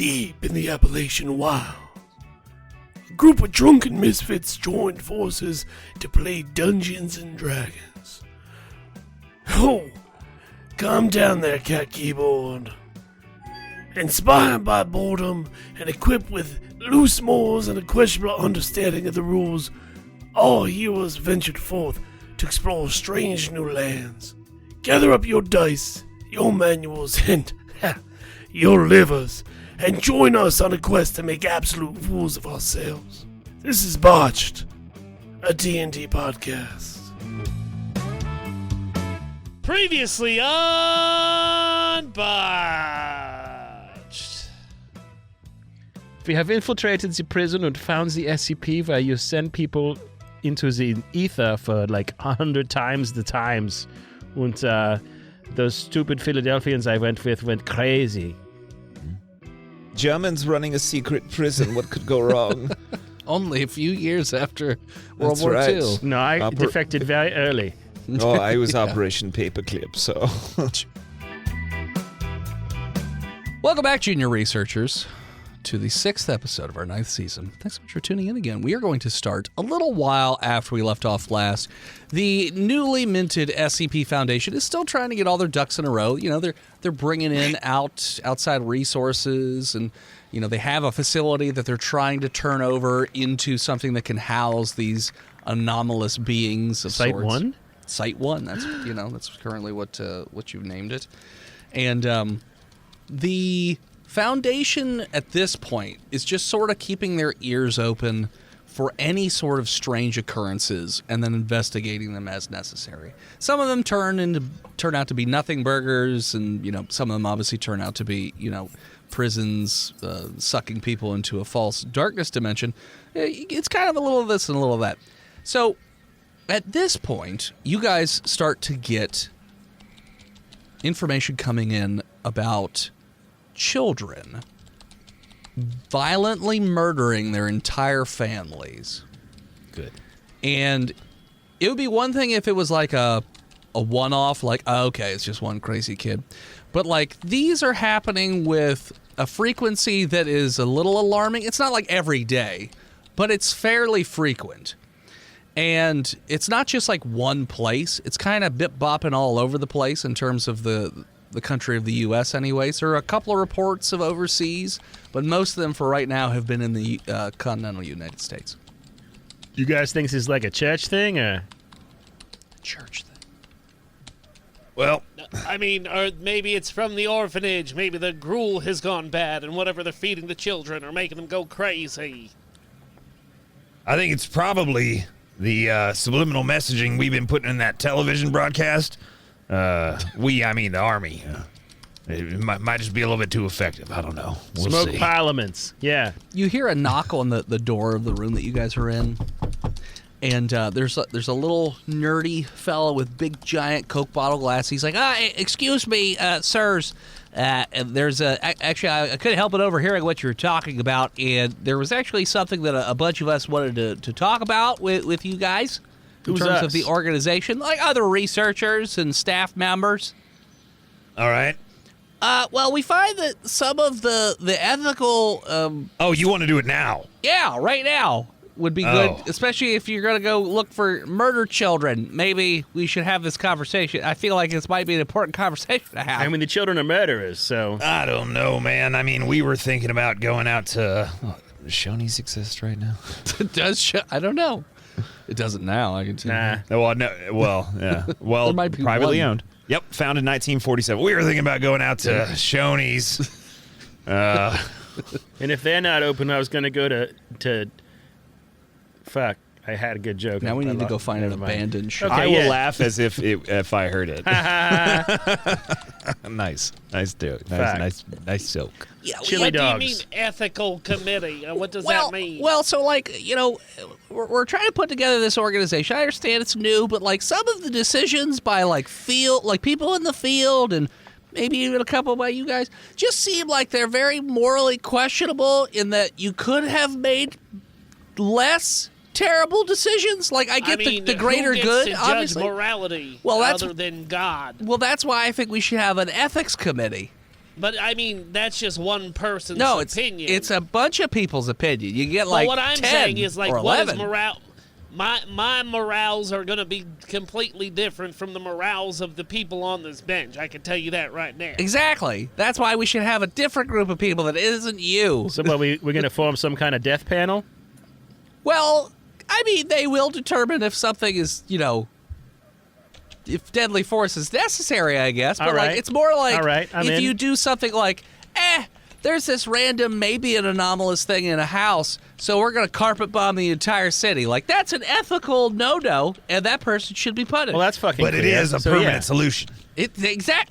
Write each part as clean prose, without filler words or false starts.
Deep in the Appalachian wilds, a group of drunken misfits joined forces to play Dungeons and Dragons. Oh, calm down there, Cat Keyboard. Inspired by boredom and equipped with loose morals and a questionable understanding of the rules, all heroes ventured forth to explore strange new lands. Gather up your dice, your manuals, and your livers, and join us on a quest to make absolute fools of ourselves. This is Botched, a D&D podcast. Previously on Botched. We have infiltrated the prison and found the SCP where you send people into the ether for like 100 times the times. And those stupid Philadelphians I went with went crazy. Germans running a secret prison. What could go wrong? Only a few years after World War right. II. No, I defected very early. Oh, I was Operation Paperclip, so... Welcome back, junior researchers, to the 6th episode of our 9th season. Thanks so much for tuning in again. We are going to start a little while after we left off last. The newly minted SCP Foundation is still trying to get all their ducks in a row. You know, they're bringing in outside resources, and you know they have a facility that they're trying to turn over into something that can house these anomalous beings of Site sorts. 1? Site 1. That's currently what you've named it, and the Foundation at this point is just sort of keeping their ears open for any sort of strange occurrences and then investigating them as necessary. Some of them turn out to be nothing burgers, and some of them obviously turn out to be prisons sucking people into a false darkness dimension. It's kind of a little of this and a little of that. So at this point, you guys start to get information coming in about children violently murdering their entire families. Good. And it would be one thing if it was like a one-off, like, oh, okay, it's just one crazy kid. But, like, these are happening with a frequency that is a little alarming. It's not like every day, but it's fairly frequent. And it's not just like one place. It's kind of bip-bopping all over the place in terms of the country of the U.S. anyways. There are a couple of reports of overseas, but most of them for right now have been in the continental United States. You guys think this is like a church thing, or? Church thing. Well, I mean, or maybe it's from the orphanage. Maybe the gruel has gone bad, and whatever they're feeding the children are making them go crazy. I think it's probably the subliminal messaging we've been putting in that television broadcast. I mean the Army. It might just be a little bit too effective. I don't know. We'll Smoke see. parliaments. Yeah. You hear a knock on the door of the room that you guys are in, and there's a little nerdy fellow with big giant Coke bottle glass. He's like, excuse me, sirs. There's actually I couldn't help but overhearing what you were talking about, and there was actually something that a bunch of us wanted to talk about with you guys. In terms of the organization, like other researchers and staff members. All right. Well, we find that some of the ethical... Oh, you want to do it now? Yeah, right now would be good, especially if you're going to go look for murder children. Maybe we should have this conversation. I feel like this might be an important conversation to have. I mean, the children are murderers, so... I don't know, man. I mean, we were thinking about going out to... Does Shoney's exist right now? I don't know. It doesn't now, I can tell you. Well, no. Well, yeah. Well, There might be privately one. owned. Yep, founded in 1947. We were thinking about going out to Shoney's. And if they're not open, I was going to go to... Fuck. I had a good joke. Now we need to go find an Never mind. abandoned shop. Okay, I will yeah. laugh as if I heard it. Nice joke. Nice joke. Yeah, Chili What dogs. do you mean ethical committee? What does that mean? Well, so like, we're trying to put together this organization. I understand it's new, but like some of the decisions by like people in the field and maybe even a couple by you guys just seem like they're very morally questionable in that you could have made less terrible decisions. Like I get the greater who gets good, to judge obviously. morality Well, that's- other than God. Well, that's why I think we should have an ethics committee. But I mean, that's just one person's opinion. It's a bunch of people's opinion. You get But like what I'm 10 saying is, like, or what 11. is morale? My morals are going to be completely different from the morals of the people on this bench. I can tell you that right now. Exactly. That's why we should have a different group of people that isn't you. So, what, we're going to form some kind of death panel? Well, I mean, they will determine if something is, if deadly force is necessary, I guess. But All right. it's more like All right, I'm if in. you do something like, there's this random, maybe an anomalous thing in a house, so we're going to carpet bomb the entire city. Like, that's an ethical no-no, and that person should be punished. Well, that's fucking But it clear. is a So, permanent yeah. solution.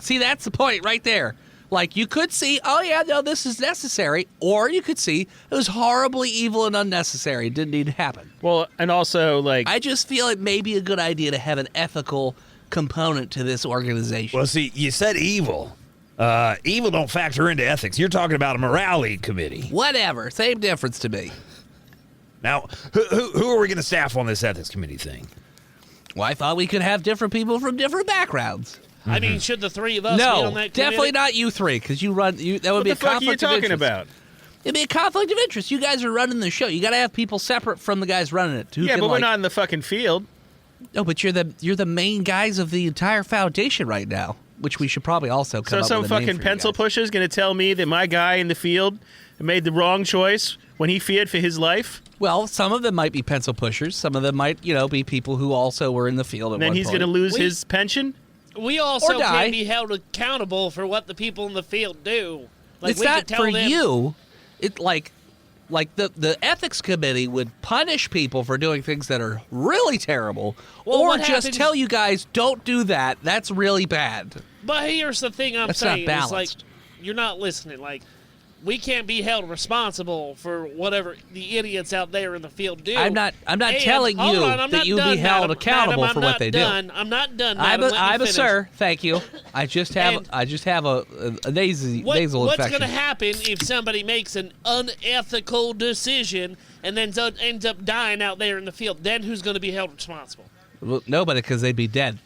See, that's the point right there. Like, you could see, oh, yeah, no, this is necessary, or you could see it was horribly evil and unnecessary. It didn't need to happen. Well, and also, like... I just feel it may be a good idea to have an ethical component to this organization. Well, see, you said evil. Evil don't factor into ethics. You're talking about a morality committee. Whatever, same difference to me. Now, who are we going to staff on this ethics committee thing? Well, I thought we could have different people from different backgrounds. I mean, should the three of us be No, on that definitely committee? not you three, because that would What be the a fuck are you conflict of talking interest. about? It'd be a conflict of interest. You guys are running the show. You got to have people separate from the guys running it. Yeah, but we're not in the fucking field. No, but you're the main guys of the entire foundation right now, which we should probably also come So up some with a name fucking for you pencil guys. pusher's going to tell me that my guy in the field made the wrong choice when he feared for his life? Well, some of them might be pencil pushers. Some of them might, be people who also were in the field at And then one he's point. going to lose his pension? We also Or die. can't be held accountable for what the people in the field do. Like, It's we not could tell for them, you. It like the ethics committee would punish people for doing things that are really terrible, Well, or what just happens- tell you guys don't do that. That's really bad. But here's the thing I'm That's not saying. It's like, balanced. you're not listening. Like, we can't be held responsible for whatever the idiots out there in the field do. I'm not And- telling hold you on, I'm that not you'll be done, held madam. accountable Madam, for I'm what not they done. do. I'm not done. I'm madam. Let me a finish. sir. Thank you. I just have And a nasal What's infection. going to happen if somebody makes an unethical decision and then ends up dying out there in the field? Then who's going to be held responsible? Well, nobody, because they'd be dead.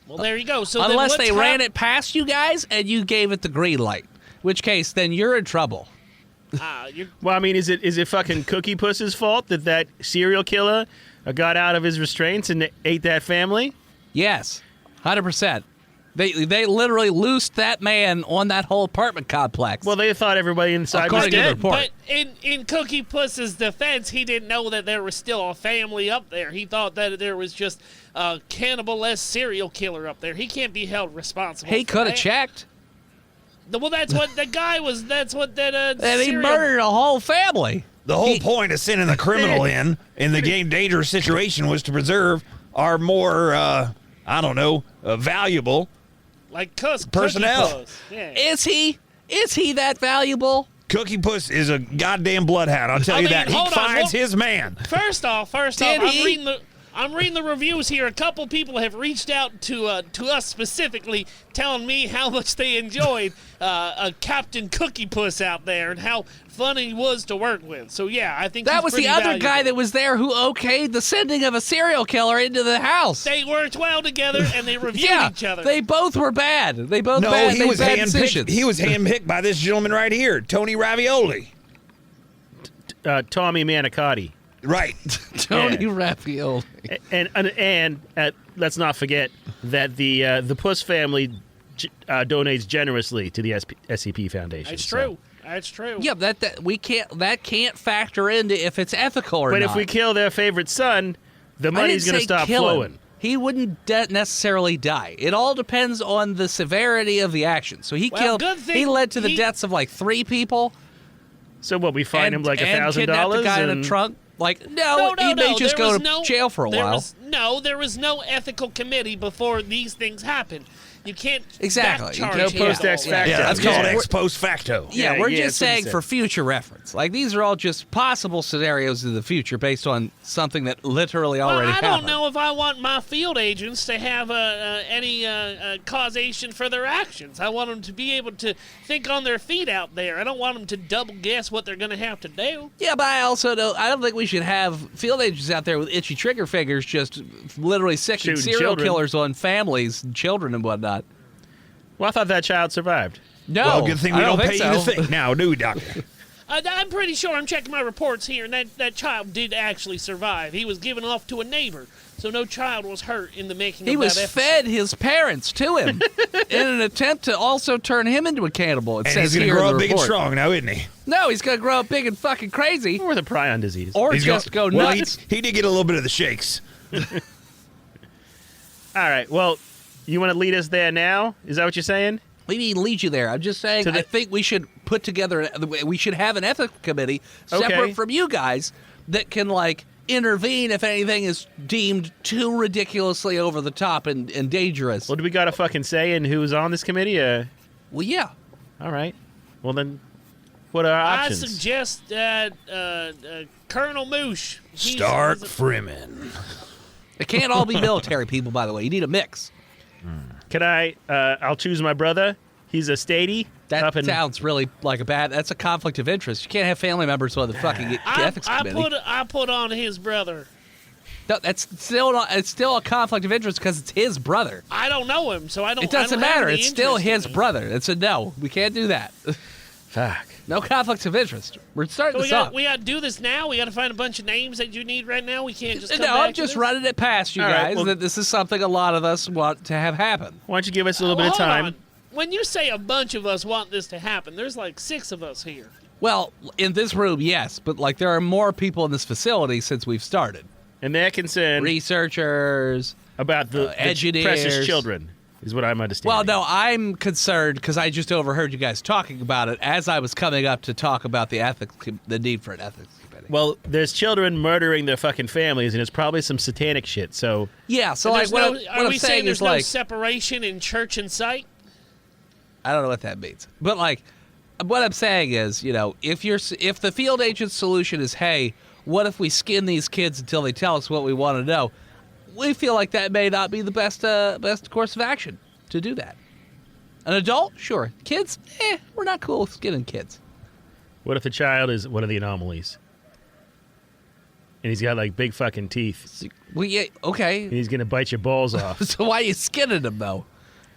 Well, there you go. So then Unless what's they ran it past you guys and you gave it the green light, which case then you're in trouble. Well, I mean, is it fucking Cookie Puss's fault that serial killer got out of his restraints and ate that family? Yes, 100%. They literally loosed that man on that whole apartment complex. Well, they thought everybody inside was According to the dead. report. But in Cookie Puss's defense, he didn't know that there was still a family up there. He thought that there was just a cannibal-esque serial killer up there. He can't be held responsible. he for could have that. checked. Well, that's what the guy was. That's what that. And he serial- murdered a whole family. The whole point of sending the criminal in the game dangerous situation was to preserve our more, valuable. Like personnel. Cookie Puss. Yeah. Is he that valuable? Cookie Puss is a goddamn bloodhound. I'll tell I you mean, that. He hold on, finds well- his man. First off, Did he? I'm reading the reviews here. A couple people have reached out to us specifically, telling me how much they enjoyed Captain Cookie Puss out there and how fun he was to work with. So yeah, I think That he's was the pretty other valuable. guy that was there who okayed the sending of a serial killer into the house. They worked well together and they reviewed yeah, each other. they both were bad. They both No, bad, he made was bad handpicked. decisions. He was handpicked by this gentleman right here, Tony Ravioli. Tommy Manicotti. Right. Tony Yeah. Raphael. And let's not forget that the Puss family donates generously to the SCP Foundation. That's so. true. That's true. Yeah, that can't factor into if it's ethical or But not. if we kill their favorite son, the I money's didn't going to say stop kill him. flowing. He wouldn't necessarily die. It all depends on the severity of the action. So he Well, killed. good thing He led to the he- deaths of like 3 people. So what? We fine him like and $1,000. kidnapped the guy in a and- trunk. Like No, he may just there go was to no- jail for a there while. there was no ethical committee before these things happened. You can't Exactly. You backcharge can't- him No all post ex that. facto. Yeah, that's Yeah. called ex post facto. Yeah, Yeah, we're yeah, just that's what he saying said. for future reference. Like these are all just possible scenarios in the future based on something that literally Well, already I happened. don't know if I want my field agents to have any causation for their actions. I want them to be able to think on their feet out there. I don't want them to double guess what they're going to have to do. Yeah, but I don't think we should have field agents out there with itchy trigger fingers just literally sicking Shooting serial children. killers on families and children and whatnot. Well, I thought that child survived. No, Well, good thing we I don't think pay so. you to think now, do we, Doctor? I'm pretty sure I'm checking my reports here, and that child did actually survive. He was given off to a neighbor, so no child was hurt in the making He of was that episode. fed his parents to him in an attempt to also turn him into a cannibal. It And says he's going to here in grow the up big and report. strong now, isn't he? No, he's going to grow up big and fucking crazy. Or the prion disease. Or He's just go well, nuts. he did get a little bit of the shakes. All right. Well, you want to lead us there now? Is that what you're saying? What do you mean lead you there? I'm just saying I think we should put together, we should have an ethics committee separate Okay. from you guys that can, like, intervene if anything is deemed too ridiculously over the top and dangerous. Well, do we got a fucking say in who's on this committee? Well, yeah. All right. Well, then, what are our I options? suggest Colonel Moosh. Stark Freeman. It can't all be military people, by the way. You need a mix. Can I? I'll choose my brother. He's a statey. That up in, sounds really like that's a conflict of interest. You can't have family members on the fucking ethics committee. I put on his brother. No, that's still not. It's still a conflict of interest because it's his brother. I don't know him, so I don't. It doesn't I don't have matter. any It's still interest in his him. brother. It's a no. We can't do that. Fuck. No conflicts of interest. We're starting So this up. we got to do this now. We got to find a bunch of names that you need right now. We can't just. Come No, back I'm to just this? running it past you All right, guys well- that this is something a lot of us want to have happen. Why don't you give us a little bit of Hold time? on. When you say a bunch of us want this to happen, there's like 6 of us here. Well, in this room, yes, but like there are more people in this facility since we've started. And they're concerned Researchers. about the engineers. precious children, is what I'm understanding. Well, no, I'm concerned because I just overheard you guys talking about it as I was coming up to talk about the need for an ethics committee. Well, there's children murdering their fucking families, and it's probably some satanic shit. So Yeah, so And like there's what no- I'm are we saying saying there's is no like separation in church and sight? I don't know what that means, but like what I'm saying is, you know, if the field agent solution is, hey, what if we skin these kids until they tell us what we want to know? We feel like that may not be the best course of action to do that. An adult, sure. Kids, we're not cool with skinning kids. what if the child is one of the anomalies? And he's got like big fucking teeth. Well, yeah, okay. And he's gonna bite your balls off. So why are you skinning them though?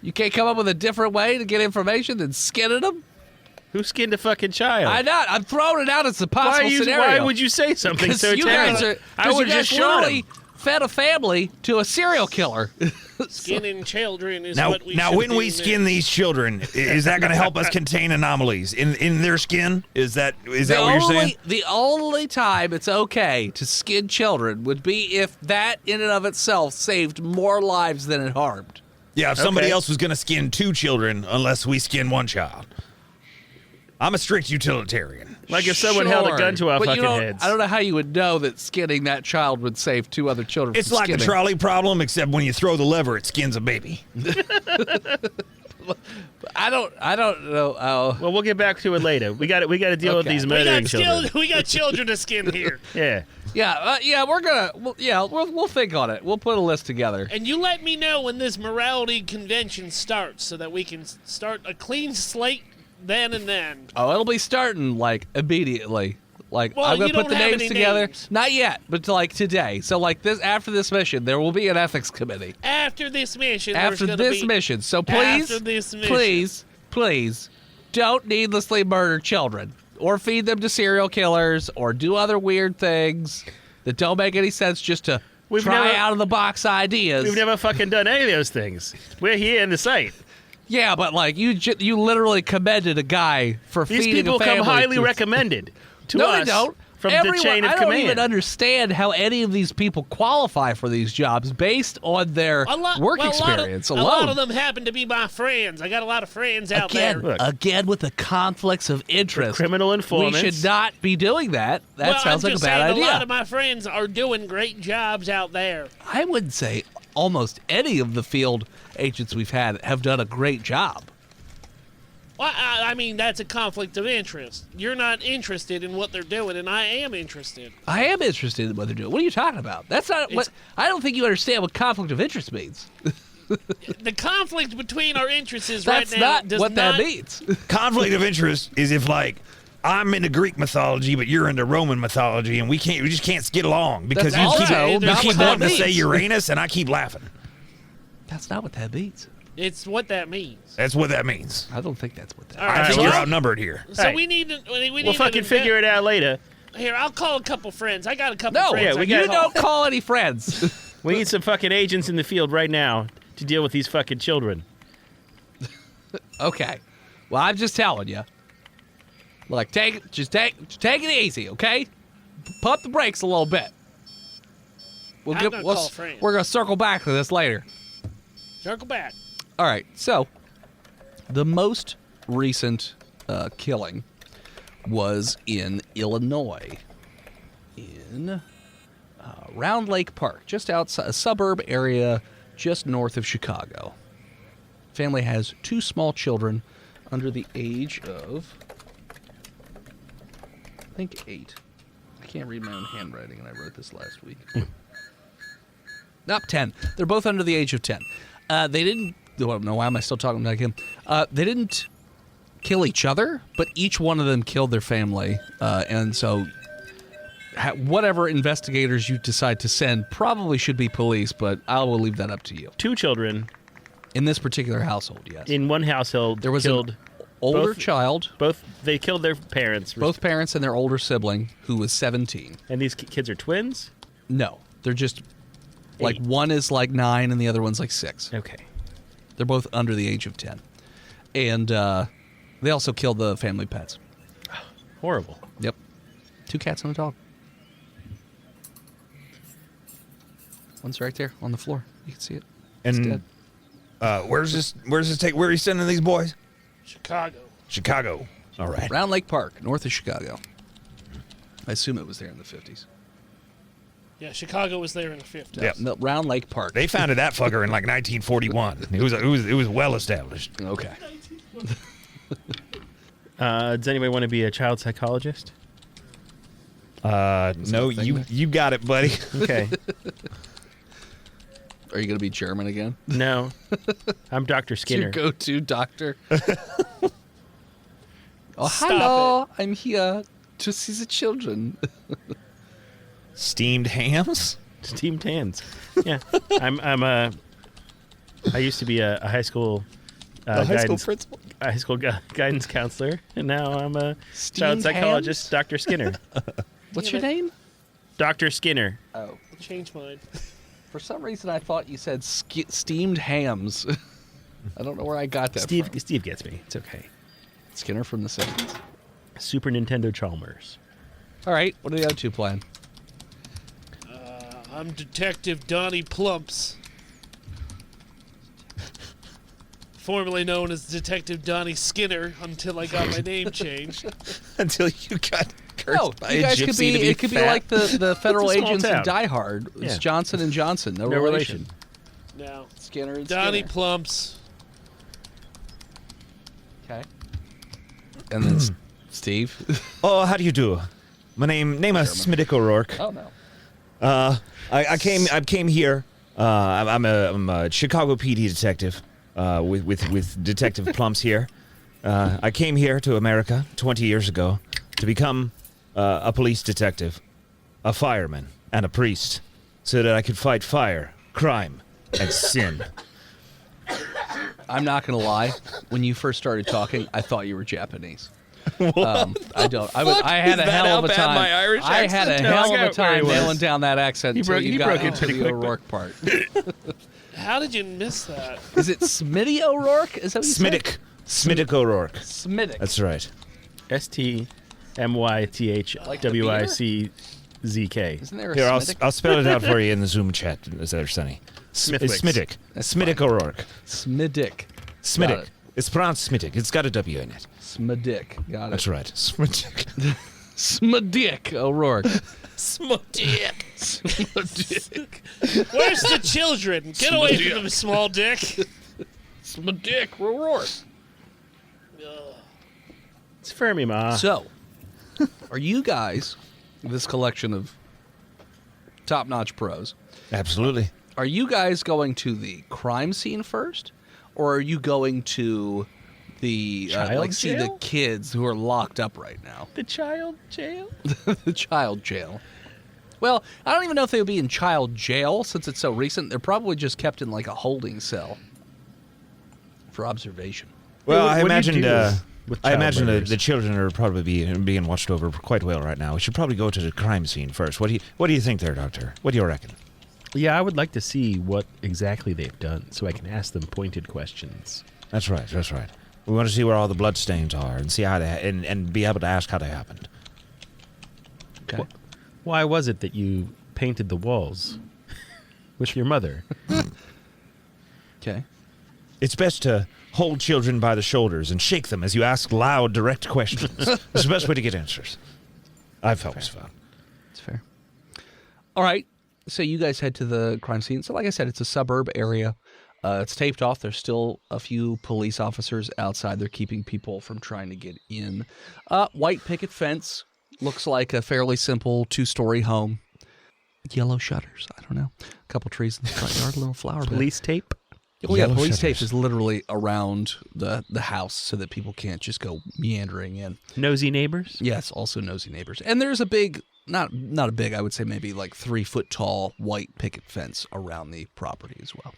You can't come up with a different way to get information than skinning them? Who skinned a fucking child? I'm throwing it out as a possible scenario. Why would you say something Because so you guys terrible? are. I would have just shot literally him. fed a family to a serial killer. Skinning children is Now, what we now should when do we next. skin these children, is that going to help us contain anomalies in their skin? Is that what you're saying? The only time it's okay to skin children would be if that in and of itself saved more lives than it harmed. Yeah, if somebody Okay. else was going to skin 2 children unless we skin 1 child. I'm a strict utilitarian. Like if someone held a Sure, gun to our but fucking you don't, heads. I don't know how you would know that skinning that child would save 2 other children. It's from like the skinning. trolley problem, except when you throw the lever, it skins a baby. I don't know. Well, we'll get back to it later. We got to deal with Okay. these We murdering got, children. we got children to skin here. Yeah. Yeah, we're gonna. We'll think on it. We'll put a list together. And you let me know when this morality convention starts so that we can start a clean slate then and then. Oh, it'll be starting like immediately. Like Well, I'm gonna you put don't the have names any together. names. Not yet, but like today. So like this after this mission, there will be an ethics committee. After this mission, After there's gonna this be, mission. So After this mission. please, don't needlessly murder children or feed them to serial killers or do other weird things that don't make any sense just to We've try never- out of the box ideas. We've never fucking done any of those things. We're here in the site. Yeah, but like you literally commended a guy for These feeding people a family come highly to- recommended to No, us they don't. from Everyone, the chain of I don't command. even understand how any of these people qualify for these jobs based on their work experience a alone. lot of them happen to be my friends. I got a lot of friends out there. Look. Again, with the conflicts of interest, Criminal informants. we should not be doing that. That Well, sounds I'm like a just bad saying idea. A lot of my friends are doing great jobs out there. I wouldn't say almost any of the field agents we've had have done a great job. Well, I mean, that's a conflict of interest. You're not interested in what they're doing, and I am interested. I am interested in what they're doing. What are you talking about? That's not what. I don't think you understand what conflict of interest means. The conflict between our interests is That's right now not does what not, that means. Conflict of interest is if, like, I'm into Greek mythology, but you're into Roman mythology, and we just can't get along because That's you keep also you not keep what that wanting to say means. Uranus, and I keep laughing. That's not what that means. It's what that means. That's what that means. I don't think that's what that. All I right, think so you're I'll- outnumbered here. So Hey. we need to. We need We'll fucking figure it out later. Here, I'll call a couple friends. I got a couple No, friends. Yeah, I we can you call. don't call any friends. We need some fucking agents in the field right now to deal with these fucking children. Okay. Well, I'm just telling you. Look, take it easy, okay? Pump the brakes a little bit. I'm gonna call friends. We're gonna circle back to this later. Circle back. All right. So, the most recent killing was in Illinois, in Round Lake Park, just outside a suburb area just north of Chicago. Family has 2 small children under the age of, I think, 8. I can't read my own handwriting, and I wrote this last week. Nope, 10. They're both under the age of 10. They didn't. Well, no, why am I still talking like him? They didn't kill each other, but each one of them killed their family, and so whatever investigators you decide to send probably should be police, but I will leave that up to you. 2 children In this particular household, yes. in one household There was killed an older both- child, both. They killed their parents. both parents and their older sibling, who was 17. And these kids are twins. No, they're just like 8. one is like 9 and the other one's like 6. Okay. They're both under the age of 10. And they also killed the family pets. Horrible. Yep. 2 cats and a dog. One's right there on the floor. You can see it. It's dead. And where's this take? Where are you sending these boys? Chicago. Chicago. All right. Round Lake Park, north of Chicago. I assume it was there in the 50s. Yeah, Chicago was there in the 50s. Yeah. No, Round Lake Park. They founded that fucker in like 1941. It was well established. Okay. Does anybody want to be a child psychologist? No, you got it, buddy. Okay. Are you going to be German again? No. I'm Dr. It's your Skinner. go-to doctor. Oh, Stop hello. I'm here to see the children. Steamed hams. Steamed hands. Yeah. I used to be a high school guidance principal. high school guidance counselor, and now I'm a Steamed child psychologist, Dr. Skinner. What's your name? Dr. Skinner. Oh. Change mine. For some reason, I thought you said steamed hams. I don't know where I got that from. Steve gets me. It's okay. Skinner from the 70s. Super Nintendo Chalmers. All right, what are the other 2 playing? I'm Detective Donnie Plumps. Formerly known as Detective Donnie Skinner until I got my name changed. Until you got cursed No, by you a guys gypsy could be. to be It could be fat. like the federal It's a small agents in town. Die Hard. It's Yeah. Johnson and Johnson. No, No relation. Now, Skinner and Donnie Skinner. Plumps. Okay. And then Steve. Oh, how do you do? My name is Smidic O'Rourke. Oh no. I came here. I'm a Chicago PD detective. With Detective Plumps here. I came here to America 20 years ago to become a police detective, a fireman, and a priest, so that I could fight fire, crime, and sin. I'm not gonna lie. When you first started talking, I thought you were Japanese. I don't. I had a Is that hell how of a bad time. my Irish I had a accent is? hell No, I of a got where he time was. nailing down that accent. He until broke- you he got broke it into pretty the quick, O'Rourke part. How did you miss that? Is it Smitty O'Rourke? Is that what you said? Smidic O'Rourke. Smittick. That's right. STMYTHWICZK. Isn't there a Here, Smittick? I'll spell it out for you in the Zoom chat, there, Sonny. Smithwick's. It's Smidic. That's Smidic fine. O'Rourke. Smittick. Got Smidic. it. It's pronounced Smidic. It's got a W in it. Smittick. Got it. That's right. Smidic. Smittick O'Rourke. Smidic. Smittick. Where's the children? Get away from them, small dick. Smittick O'Rourke. It's Fermi, Ma. So, are you guys, this collection of top-notch pros, Absolutely. are you guys going to the crime scene first, or are you going to the Child see the jail? kids who are locked up right now, The child jail? the child jail? Well, I don't even know if they would be in child jail since it's so recent. They're probably just kept in like a holding cell. for observation. Well, What I do you imagined. do with I child imagine murders? the children are probably being watched over quite well right now. We should probably go to the crime scene first. What do you think there, Doctor? What do you reckon? Yeah, I would like to see what exactly they've done so I can ask them pointed questions. That's right. That's right. We want to see where all the blood stains are and see how they and be able to ask how they happened. Okay. Why was it that you painted the walls with your mother? Okay. It's best to hold children by the shoulders and shake them as you ask loud, direct questions. It's the best way to get answers. I've always found. That's fair. All right. So you guys head to the crime scene. So like I said, it's a suburb area. It's taped off. There's still a few police officers outside. They're keeping people from trying to get in. White picket fence. Looks like a fairly simple 2-story home. Yellow shutters. I don't know. A couple trees in the front yard. A little flower bed. Police tape? Oh yeah, Yellow police shutters. tape is literally around the house so that people can't just go meandering in. Nosy neighbors? Yes, also nosy neighbors. And there's a big, not a big, I would say maybe like 3-foot tall white picket fence around the property as well.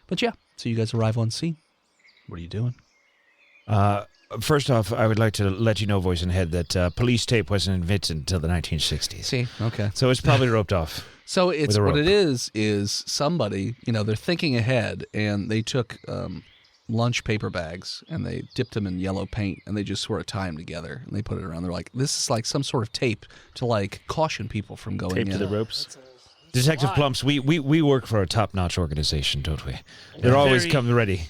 But yeah, so you guys arrive on scene. What are you doing? First off, I would like to let you know, voice and head, that police tape wasn't invented until the 1960s. See, okay. So it's probably roped off. So it's With a what rope. it is somebody, they're thinking ahead and they took lunch paper bags and they dipped them in yellow paint and they just sort of tie them together and they put it around. They're like, this is like some sort of tape to like caution people from going Tape in. to the ropes? Detective Plumps, we work for a top-notch organization, don't we? They're always Very- come ready.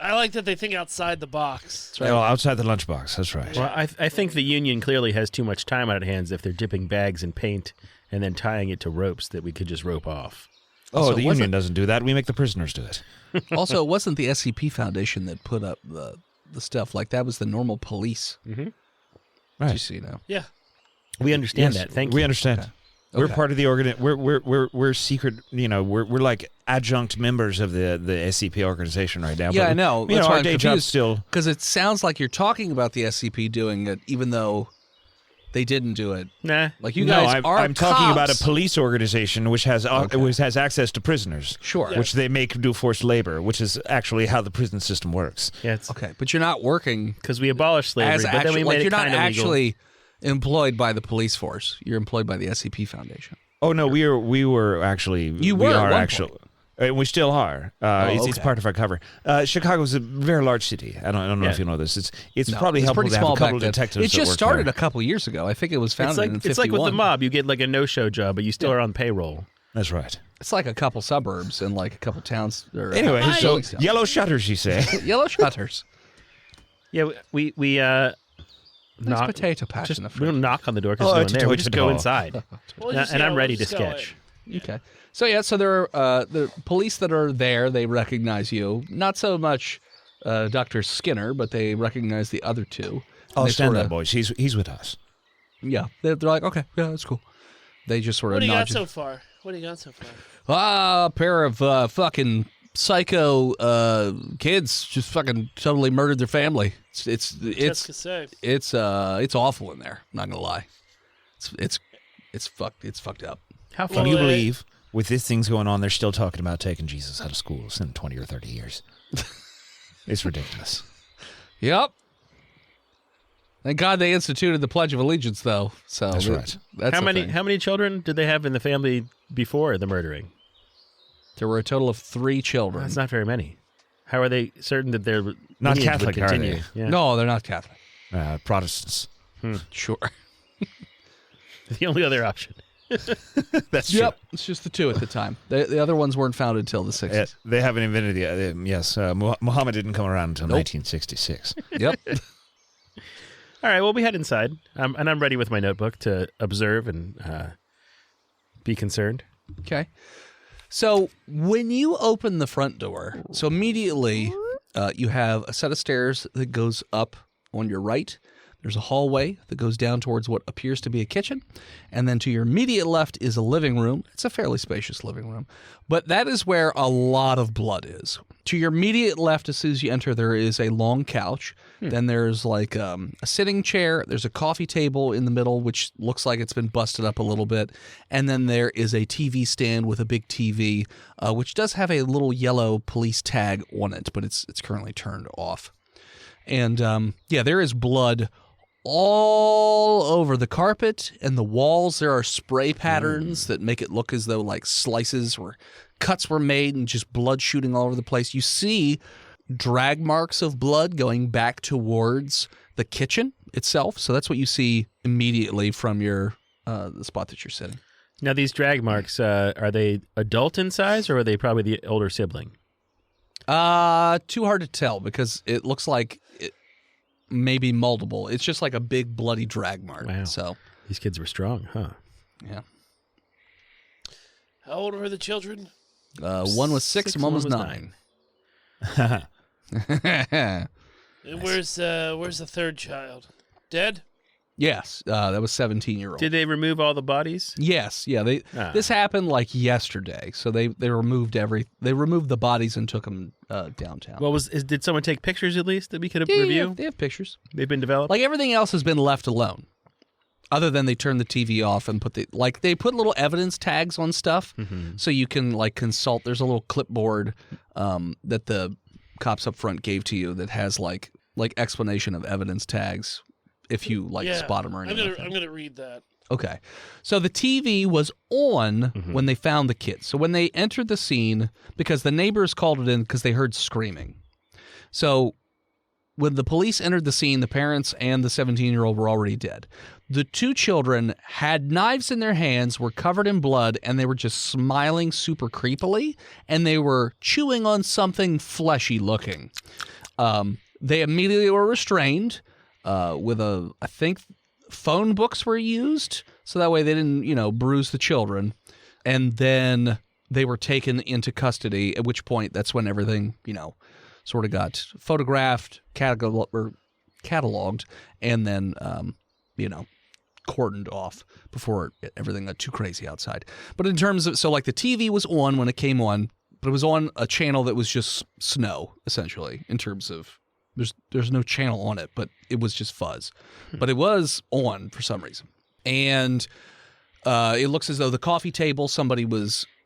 I like that they think outside the box. right. Well, outside the lunchbox, that's right. Well, I think the union clearly has too much time on its hands if they're dipping bags in paint and then tying it to ropes that we could just rope off. Oh, Also, the wasn't- union doesn't do that. We make the prisoners do it. Also, it wasn't the SCP Foundation that put up the stuff. Like, that was the normal police. Right. Just so you know. Yeah. We understand that. Thank we you. understand. Okay. We're Okay. part of the we're secret. We're like adjunct members of the SCP organization right now. Yeah, but, I know. You That's know, why our I'm day job's confused. still. Because it sounds like you're talking about the SCP doing it, even though they didn't do it. Nah. Like, you No, guys are I'm talking about a cops. police organization which has which has access to prisoners. Sure. Which they make do forced labor, which is actually how the prison system works. Yeah, it's Okay, but you're not working because we abolished slavery, as but then we actually, made like, it you're not kind of legal. actually employed by the police force. You're employed by the SCP Foundation. Oh no, we were actually You we were at are one actually. We still are. It's okay. part of our cover. Chicago's a very large city. I don't know if you know this. It's No, probably it's helpful pretty to have small a couple back of then. detectives. It that just work started there. a couple years ago. I think it was founded in 51. It's like with the mob. You get like a no-show job, but you still are on payroll. That's right. It's like a couple suburbs and like a couple towns. Or, Anyway, so buildings. yellow shutters, you say? Yellow shutters. Yeah, we Nice knock. potato patch Just in the we front. don't knock on the door because Oh, there's no one there. We it's just a go door. inside, We'll just- and yeah, I'm we'll ready to just go in. sketch. Okay. So yeah, so there are the police that are there. They recognize you. Not so much Dr. Skinner, but they recognize the other two. Oh, They stand sorta- that, boys. He's with us. Yeah, they're like, okay, yeah, that's cool. They just sort What of do you got nod. so far? What do you got so far? A pair of fucking psycho kids just fucking totally murdered their family. Jessica safe. It's awful in there. I'm not gonna lie. It's fucked up. How Can funny! you Well, believe with this things going on, they're still talking about taking Jesus out of schools in 20 or 30 years? It's ridiculous. Yep. Thank God they instituted the Pledge of Allegiance, though. So That's right. That's How the many thing. how many children did they have in the family before the murdering? There were a total of 3 children. That's not very many. How are they certain that their Not lineage Catholic, would are continue? they? Yeah. No, they're not Catholic. Protestants. Sure. The only other option. That's Yep. It's just the 2 at the time. The other ones weren't founded till the 60s. They haven't invented the. Yes, Muhammad didn't come around until Nope. 1966. Yep. All right. Well, we head inside, and I'm ready with my notebook to observe and be concerned. Okay. So when you open the front door, so immediately you have a set of stairs that goes up on your right. There's a hallway that goes down towards what appears to be a kitchen. And then to your immediate left is a living room. It's a fairly spacious living room. But that is where a lot of blood is. To your immediate left, as soon as you enter, there is a long couch. Then there's like a sitting chair. There's a coffee table in the middle, which looks like it's been busted up a little bit. And then there is a TV stand with a big TV, which does have a little yellow police tag on it, but it's currently turned off. And there is blood all over the carpet and the walls. There are spray patterns that make it look as though like slices or cuts were made and just blood shooting all over the place. You see drag marks of blood going back towards the kitchen itself. So that's what you see immediately from your the spot that you're sitting. Now, these drag marks, are they adult in size or are they probably the older sibling? Too hard to tell because it looks like it may be multiple. It's just like a big bloody drag mark. Wow. So These kids were strong, huh? yeah. How old were the children? One was 6 and one was 9. And where's the third child? Dead? Yes, that was 17-year-old. Did they remove all the bodies? Yes, yeah. This happened like yesterday, so they removed the bodies and took them downtown. Well, did someone take pictures at least that we could review? Yeah, they have pictures. They've been developed? Like everything else has been left alone, other than they turned the TV off and they put little evidence tags on stuff, so you can like consult. There's a little clipboard that the cops up front gave to you that has like explanation of evidence tags. If you spot them or anything. I'm gonna read that. Okay. So the TV was on when they found the kids. So when they entered the scene, because the neighbors called it in because they heard screaming. So when the police entered the scene, the parents and the 17-year-old were already dead. The 2 children had knives in their hands, were covered in blood, and they were just smiling super creepily, and they were chewing on something fleshy looking. They immediately were restrained. I think phone books were used, so that way they didn't, bruise the children. And then they were taken into custody, at which point that's when everything, sort of got photographed, cataloged, and then, cordoned off before everything got too crazy outside. But in terms of, so like the TV was on when it came on, but it was on a channel that was just snow, essentially, in terms of, There's no channel on it, but it was just fuzz. But it was on for some reason. And it looks as though the coffee table, somebody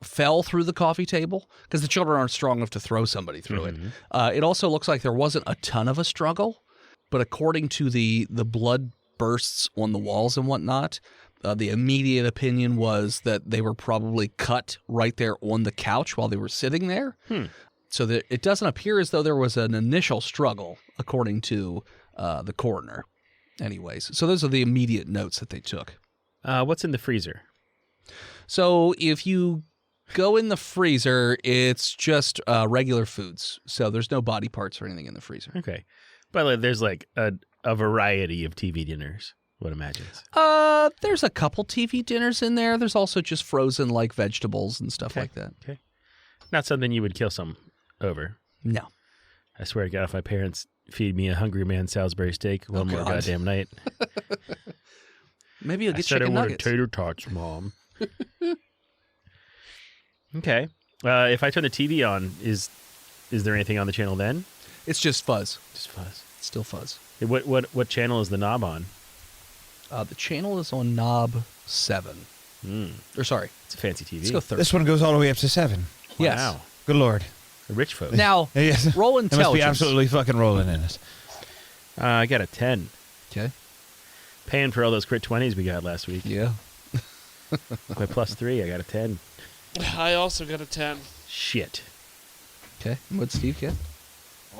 fell through the coffee table because the children aren't strong enough to throw somebody through it. It also looks like there wasn't a ton of a struggle, but according to the blood bursts on the walls and whatnot, the immediate opinion was that they were probably cut right there on the couch while they were sitting there. So that it doesn't appear as though there was an initial struggle, according to the coroner. Anyways, so those are the immediate notes that they took. What's in the freezer? So if you go in the freezer, it's just regular foods. So there's no body parts or anything in the freezer. Okay. By the way, there's like a variety of TV dinners, one imagines. There's a couple TV dinners in there. There's also just frozen like vegetables and stuff like that. Okay. Not something you would kill some over. No. I swear to God, if my parents feed me a hungry man Salisbury steak one more goddamn night. Maybe you'll get chicken nuggets. Tater tots, Mom. Okay. If I turn the TV on, is there anything on the channel then? It's just fuzz. Just fuzz. It's still fuzz. What channel is the knob on? The channel is on knob 7. Or sorry. It's a fancy TV. Let's go 30. This one goes all the way up to 7. Yes. Wow. Good Lord. The rich folk. Now, Yes. roll It must intelligence. be absolutely fucking rolling in it. I got a 10. Okay. Paying for all those crit 20s we got last week. Yeah. My plus 3, I got a 10. I also got a 10. Shit. Okay. What'd Steve get?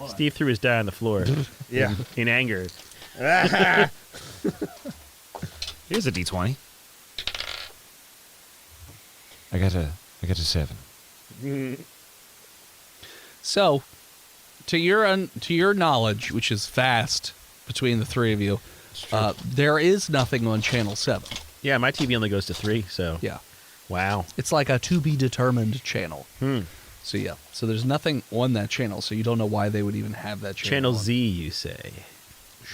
Steve threw his die on the floor. Yeah. In anger. Here's a D20. I got a 7. So, to your knowledge, which is vast between the three of you, there is nothing on channel 7. Yeah, my TV only goes to 3, so. Yeah. Wow. It's like a to-be-determined channel. So, yeah. So, there's nothing on that channel, so you don't know why they would even have that channel Channel on. Z, you say.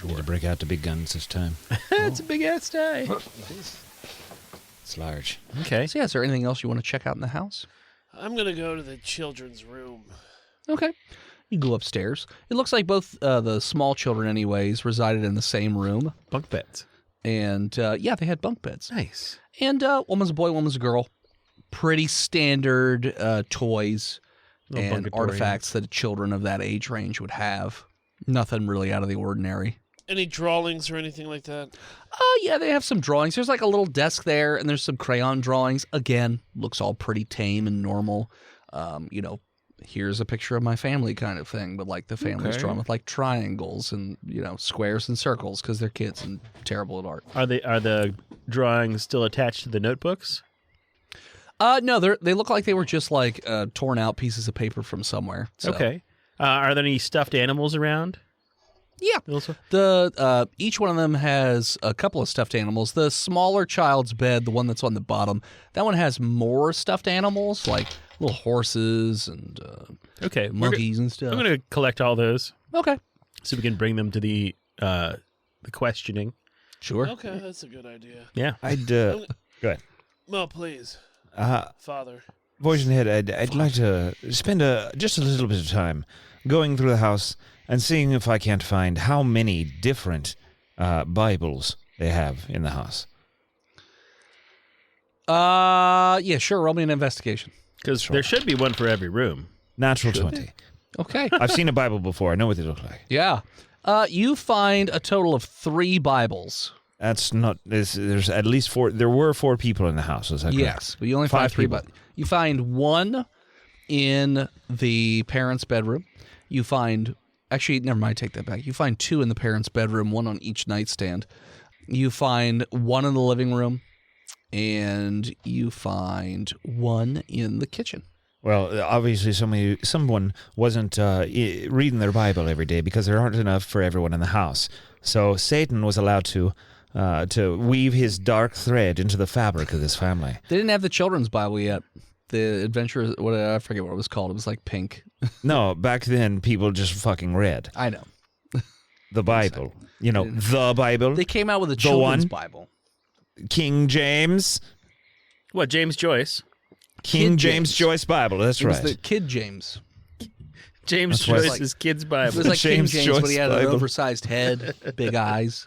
Need to break out the big guns this time. It's a big ass die. It's large. Okay. So yeah, is there anything else you want to check out in the house? I'm gonna go to the children's room. Okay. You go upstairs. It looks like both the small children, anyways, resided in the same room. Bunk beds. And, yeah, they had bunk beds. Nice. And one was a boy, one was a girl. Pretty standard toys Little and Bunkatorians. artifacts that children of that age range would have. Nothing really out of the ordinary. Any drawings or anything like that? Oh, yeah, they have some drawings. There's like a little desk there, and there's some crayon drawings. Again, looks all pretty tame and normal. You know, here's a picture of my family kind of thing, but like the family's Okay. drawn with like triangles and, you know, squares and circles because they're kids and terrible at art. Are the drawings still attached to the notebooks? No, they look like they were just like torn out pieces of paper from somewhere. So. Okay. Are there any stuffed animals around? Yeah. Also? The each one of them has a couple of stuffed animals. The smaller child's bed, the one that's on the bottom, that one has more stuffed animals, like little horses and Okay. monkeys and stuff. I'm going to collect all those Okay. so we can bring them to the questioning. Sure. Okay, that's a good idea. Yeah. I'd go ahead. Well, please, Father. Voice in the head. I'd like to spend just a little bit of time going through the house and seeing if I can't find how many different Bibles they have in the house. Yeah, sure. Roll me an investigation. Because there should be one for every room. Natural 20. Okay. I've seen a Bible before. I know what they look like. Yeah. You find a total of 3 Bibles. That's not. There's at least 4. There were 4 people in the house. Is that correct? Yes, but you only find 5 3 people. Bibles. You find one in the parents' bedroom. You find, actually, never mind, take that back. You find 2 in the parents' bedroom, 1 on each nightstand. You find 1 in the living room, and you find 1 in the kitchen. Well, obviously, someone wasn't reading their Bible every day because there aren't enough for everyone in the house. So Satan was allowed to weave his dark thread into the fabric of this family. They didn't have the children's Bible yet. The adventure, I forget what it was called. It was like pink. No, back then people just fucking read I know. the Bible. You know, the Bible, They came out with a children's one? Bible. King James, What, James Joyce? King Kid James James. Joyce Bible. That's It was right. the Kid James. James That's why it's Joyce's Kids It Bible. was like James King James, but Joyce he had an Bible. oversized head, big eyes.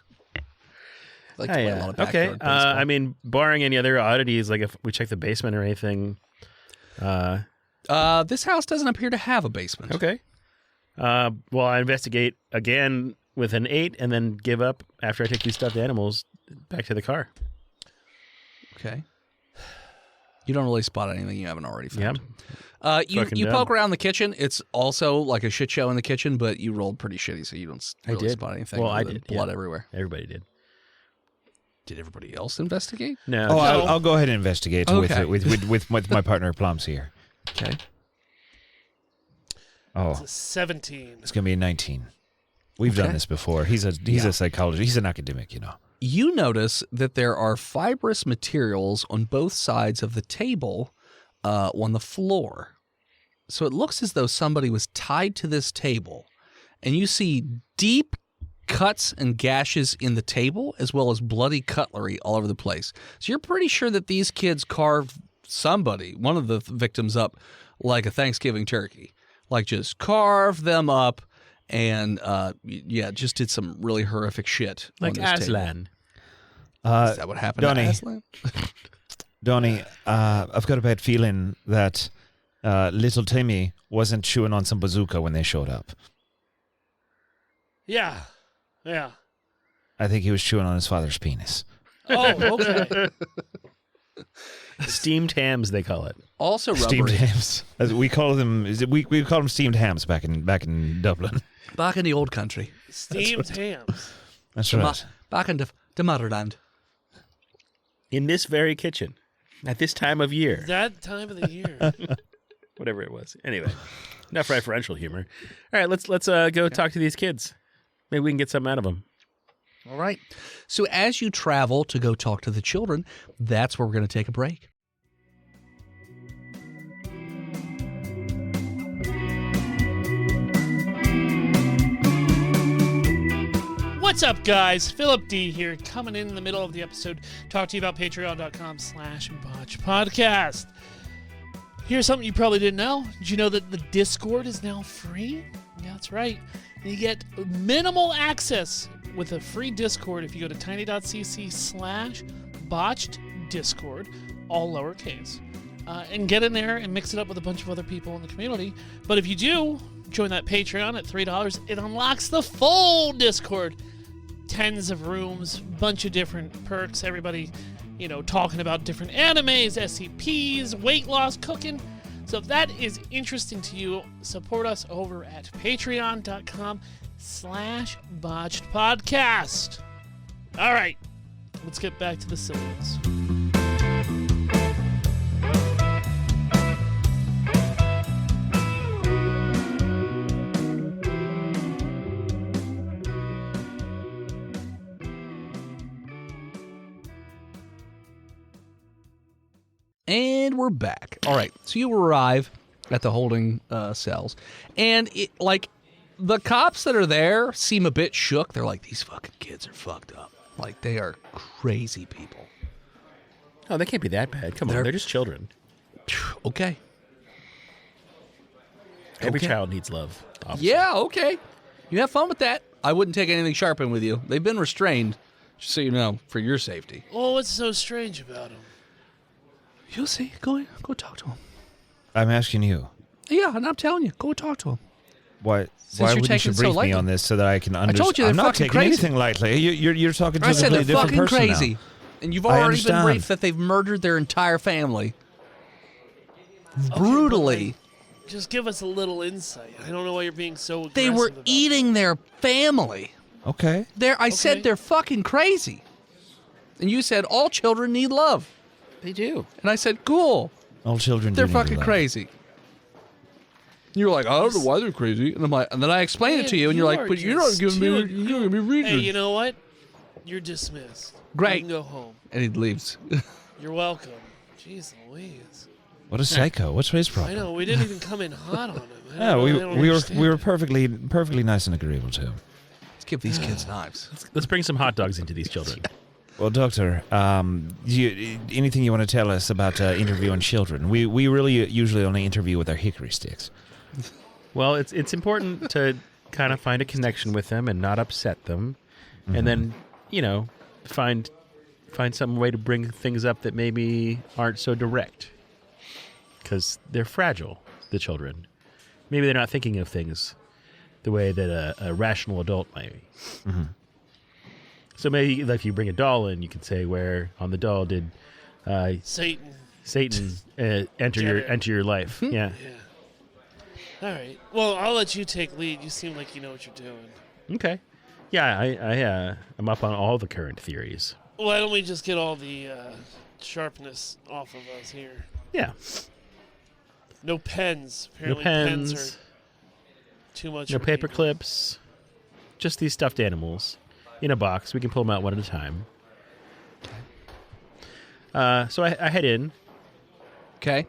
Like to play a lot of Okay. backyard baseball. I mean, barring any other oddities, like if we check the basement or anything. This house doesn't appear to have a basement. Okay. Well, I investigate again with an 8 and then give up after I take these stuffed animals back to the car. Okay. You don't really spot anything you haven't already Yeah. found. You Fucking poke dumb. around the kitchen. It's also like a shit show in the kitchen, but you rolled pretty shitty, so you don't really did. spot anything. Well, other I than did, blood yeah. everywhere. Everybody did. Did everybody else investigate? No. Oh, I'll go ahead and investigate Okay. with my partner Plums here. Okay. Oh, It's a 17. it's gonna be a 19. We've done Okay. this before. He's a psychologist. He's an academic, you know. You notice that there are fibrous materials on both sides of the table on the floor. So it looks as though somebody was tied to this table. And you see deep cuts and gashes in the table, as well as bloody cutlery all over the place. So you're pretty sure that these kids carved somebody, one of the victims, up like a Thanksgiving turkey. Like just carved them up and, just did some really horrific shit. Like on this table. Aslan. Is that what happened Donnie. to Aslan? Donnie, I've got a bad feeling that little Timmy wasn't chewing on some bazooka when they showed up. Yeah. I think he was chewing on his father's penis. Oh, okay. Steamed hams, they call it. Also Steamed rubbery. hams. As we call them. We call them steamed hams back in Dublin. Back in the old country. Steamed hams. That's right. Back in the motherland. In this very kitchen. At this time of year. That time of the year. Whatever it was. Anyway. Enough referential humor. All right, let's go talk to these kids. Maybe we can get something out of them. All right. So as you travel to go talk to the children, that's where we're going to take a break. What's up, guys? Philip D here, coming in the middle of the episode, talk to you about patreon.com/botchpodcast. Here's something you probably didn't know. Did you know that the Discord is now free? Yeah, that's right. You get minimal access with a free Discord if you go to tiny.cc/botchedDiscord, all lowercase, and get in there and mix it up with a bunch of other people in the community. But if you do join that Patreon at $3, it unlocks the full Discord. Tens of rooms, bunch of different perks, everybody, talking about different animes, SCPs, weight loss, cooking. So if that is interesting to you, support us over at patreon.com/botchedpodcast. All right, let's get back to the silliness. And we're back. All right, so you arrive at the holding cells, and the cops that are there seem a bit shook. They're like, these fucking kids are fucked up. Like, they are crazy people. Oh, they can't be that bad. Come on, they're just children. Okay. Every child needs love. Obviously. Yeah, okay. You have fun with that. I wouldn't take anything sharp in with you. They've been restrained, just so you know, for your safety. Oh, what's so strange about them? You'll see. Go talk to him. I'm asking you. Yeah, and I'm telling you, go talk to him. Why you're wouldn't taking you it so brief me lightly. on this so that I can understand? I told you they're I'm not fucking taking crazy. anything lightly. You're talking to I a said they're completely different fucking person crazy. now. And you've I already been understand. briefed that they've murdered their entire family. Brutally. Just give us a little insight. I don't know why you're being so aggressive. They were about eating their family. Okay. I said they're fucking crazy. And you said all children need love. They do. And I said, cool. All children. They're do need fucking love. crazy. You were like, I don't know why they're crazy. And I'm like, and then I explained it to you, and you're Man, like, you but you're are not giving me, just you're giving me reasons. Hey, you know what? You're dismissed. Great. You can go home. And he leaves. You're welcome. Jeez Louise. What a psycho. What's his problem? I know, we didn't even come in hot on him. I Yeah, don't we understand. were perfectly nice and agreeable to him. Let's give these kids knives. Let's bring some hot dogs into these children. Well, Doctor, anything you want to tell us about interviewing children? We really usually only interview with our hickory sticks. Well, it's important to kind of find a connection with them and not upset them, and then find some way to bring things up that maybe aren't so direct, because they're fragile. The children, maybe they're not thinking of things the way that a rational adult might be. Mm-hmm. So maybe if you bring a doll in, you could say where on the doll did Satan. enter your life. Yeah. Yeah. All right. Well, I'll let you take lead. You seem like you know what you're doing. Okay. Yeah, I'm up on all the current theories. Why don't we just get all the sharpness off of us here? Yeah. No pens. Apparently No pens pens. are too much. No for paper people. clips. Just these stuffed animals in a box. We can pull them out one at a time. So I head in. Okay.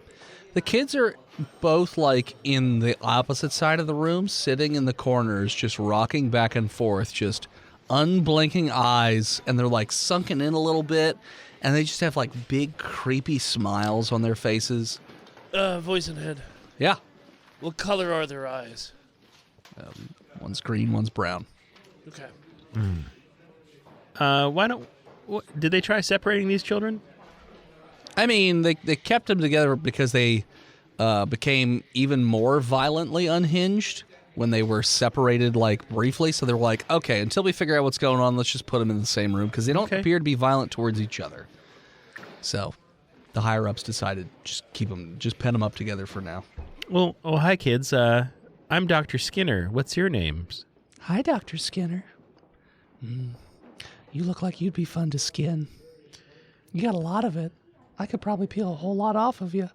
The kids are both like in the opposite side of the room, sitting in the corners, just rocking back and forth, just unblinking eyes, and they're like sunken in a little bit, and they just have like big creepy smiles on their faces. Voice and head. Yeah. What color are their eyes? One's green, one's brown. Okay. Why don't... did they try separating these children? I mean, they kept them together because they became even more violently unhinged when they were separated, like, briefly. So they were like, okay, until we figure out what's going on, let's just put them in the same room, because they don't Okay. appear to be violent towards each other. So the higher-ups decided just pen them up together for now. Well, hi, kids. I'm Dr. Skinner. What's your names? Hi, Dr. Skinner. You look like you'd be fun to skin. You got a lot of it. I could probably peel a whole lot off of you.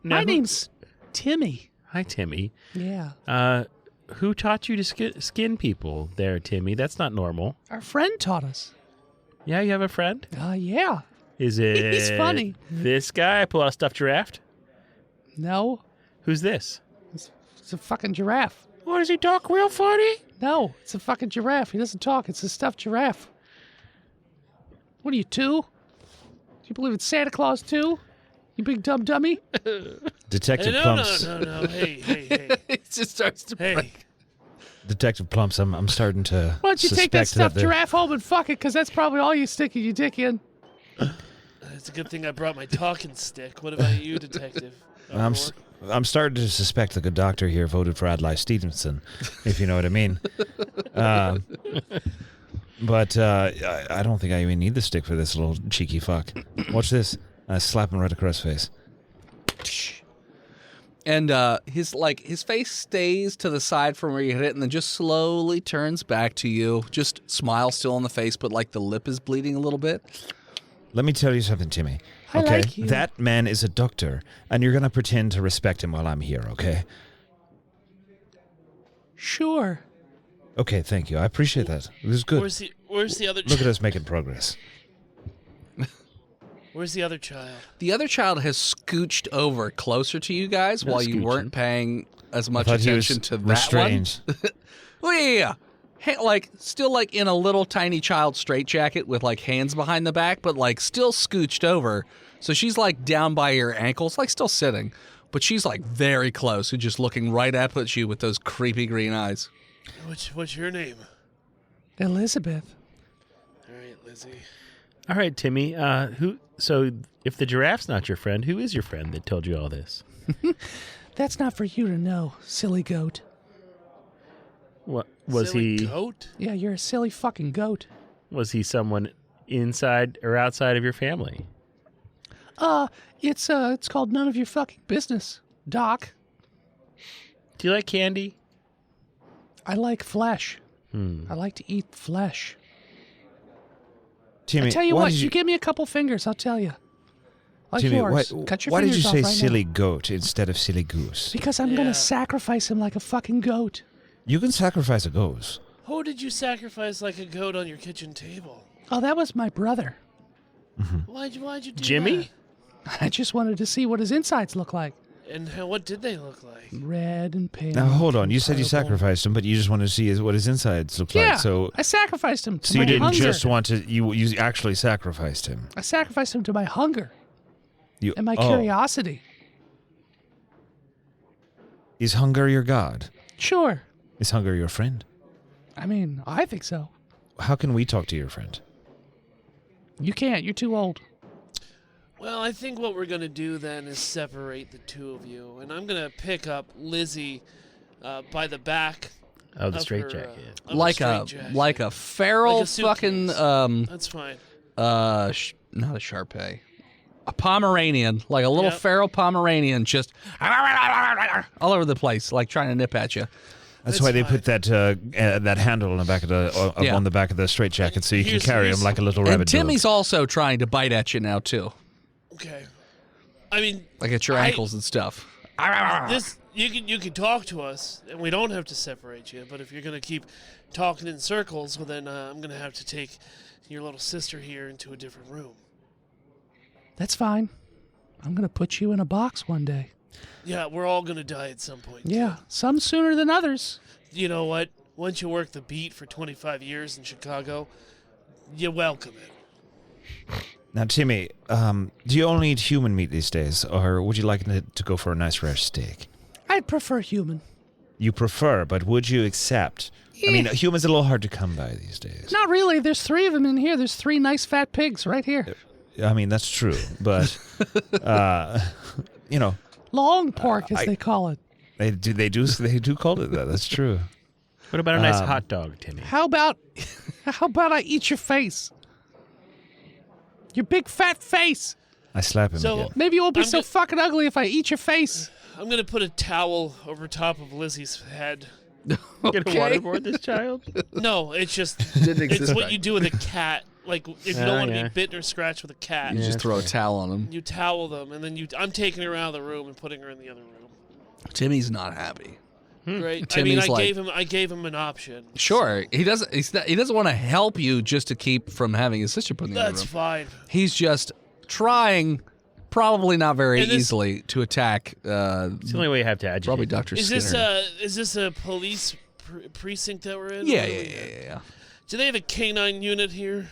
My name's Timmy. Hi, Timmy. Yeah. Who taught you to skin people there, Timmy? That's not normal. Our friend taught us. Yeah, you have a friend? Yeah. Is it... He's funny. This guy? Pull out a stuffed giraffe? No, Who's this? it's a fucking giraffe. What, does he talk real funny? No, it's a fucking giraffe. He doesn't talk. It's a stuffed giraffe. What are you, 2? Do you believe it's Santa Claus 2? You big dumb dummy? Detective No. Hey. It just starts to break. Detective Plumps, I'm starting to Why don't you take that suspect stuffed the- giraffe home and fuck it, because that's probably all you sticking your dick in. It's a good thing I brought my talking stick. What about you, Detective? I'm starting to suspect the good doctor here voted for Adlai Stevenson, if you know what I mean. But I don't think I even need the stick for this little cheeky fuck. Watch this. I slap him right across the face. And his face stays to the side from where you hit it, and then just slowly turns back to you. Just smile still on the face, but like the lip is bleeding a little bit. Let me tell you something, Timmy. I Okay, like you. that man is a doctor, and you're gonna pretend to respect him while I'm here. Okay? Sure. Okay, thank you. I appreciate that. This is good. Where's the other? Look at us making progress. Where's the other child? The other child has scooched over closer to you guys while you weren't paying as much I thought he was attention to that restrained. one. Oh yeah. Still like in a little tiny child straitjacket with like hands behind the back, but like still scooched over. So she's like down by your ankles, like still sitting, but she's like very close and just looking right up at you with those creepy green eyes. What's your name? Elizabeth. All right, Lizzie. All right, Timmy. So if the giraffe's not your friend, who is your friend that told you all this? That's not for you to know, silly goat. What was Silly he? Goat? Yeah, you're a silly fucking goat. Was he someone inside or outside of your family? It's called none of your fucking business, Doc. Do you like candy? I like flesh. I like to eat flesh. Timmy, I tell you why what, did you give me a couple fingers, I'll tell you. Like Timmy, yours. Cut your why did fingers you off say right silly now. goat instead of silly goose? Because I'm Yeah. gonna sacrifice him like a fucking goat. You can sacrifice a goose. Who did you sacrifice like a goat on your kitchen table? Oh, that was my brother. Why'd you do Jimmy? I just wanted to see what his insides look like. that? And what did they look like? Red and pink. Now hold on, you said you purple. sacrificed him, but you just wanted to see what his insides look Yeah, like. So, I sacrificed him to so my you didn't hunger. just want to. You actually sacrificed him. I sacrificed him to my hunger You and my oh, curiosity. Is hunger your god? Sure. Is hunger your friend? I mean, I think so. How can we talk to your friend? You can't. You're too old. Well, I think what we're going to do then is separate the two of you. And I'm going to pick up Lizzie by the back. Oh, the of straitjacket. her, of Like the a straitjacket. feral Like a fucking suitcase. That's fine. not a Shar-Pei. A Pomeranian, like a little Yep. feral Pomeranian, just all over the place, like trying to nip at you. That's It's why they fine. put that handle on the back of the Yeah. on the back of the straitjacket, so you can Here's- carry him here's- like a little And rabbit Timmy's dog. also trying to bite at you now too, Okay. I mean, like at your ankles and stuff. this you can talk to us, and we don't have to separate you. But if you're gonna keep talking in circles, well, then I'm gonna have to take your little sister here into a different room. That's fine. I'm gonna put you in a box one day. Yeah, we're all gonna die at some point. Yeah, some sooner than others. You know what? Once you work the beat for 25 years in Chicago, you welcome it. Now, Timmy, do you only eat human meat these days, or would you like to go for a nice rare steak? I'd prefer human. You prefer, but would you accept? I mean, humans are a little hard to come by these days. Not really. There's 3 of them in here. There's 3 nice fat pigs right here. I mean, that's true, but you know, Long pork, as they call it. they do call it that. That's true. What about a nice hot dog, Timmy? How about I eat your face? Your big fat face. I slap him So- again. Maybe you won't be I'm so go- fucking ugly if I eat your face. I'm gonna put a towel over top of Lizzie's head. You gonna waterboard this child? No, it's just Didn't it's exist what back you do with a cat. Like if you don't Oh, want to yeah. be bitten or scratched with a cat, You just throw a towel on him. you towel them, and then I'm taking her out of the room and putting her in the other room. Timmy's not happy. Right? Timmy's I gave him an option. Sure, he doesn't. He doesn't want to help you just to keep from having his sister put in the other That's room. fine. He's just trying, probably not very And this- easily, to attack. It's the only way you have to agitate. Probably Dr. Is Skinner. this a police precinct that we're in? Yeah. Do they have a canine unit here?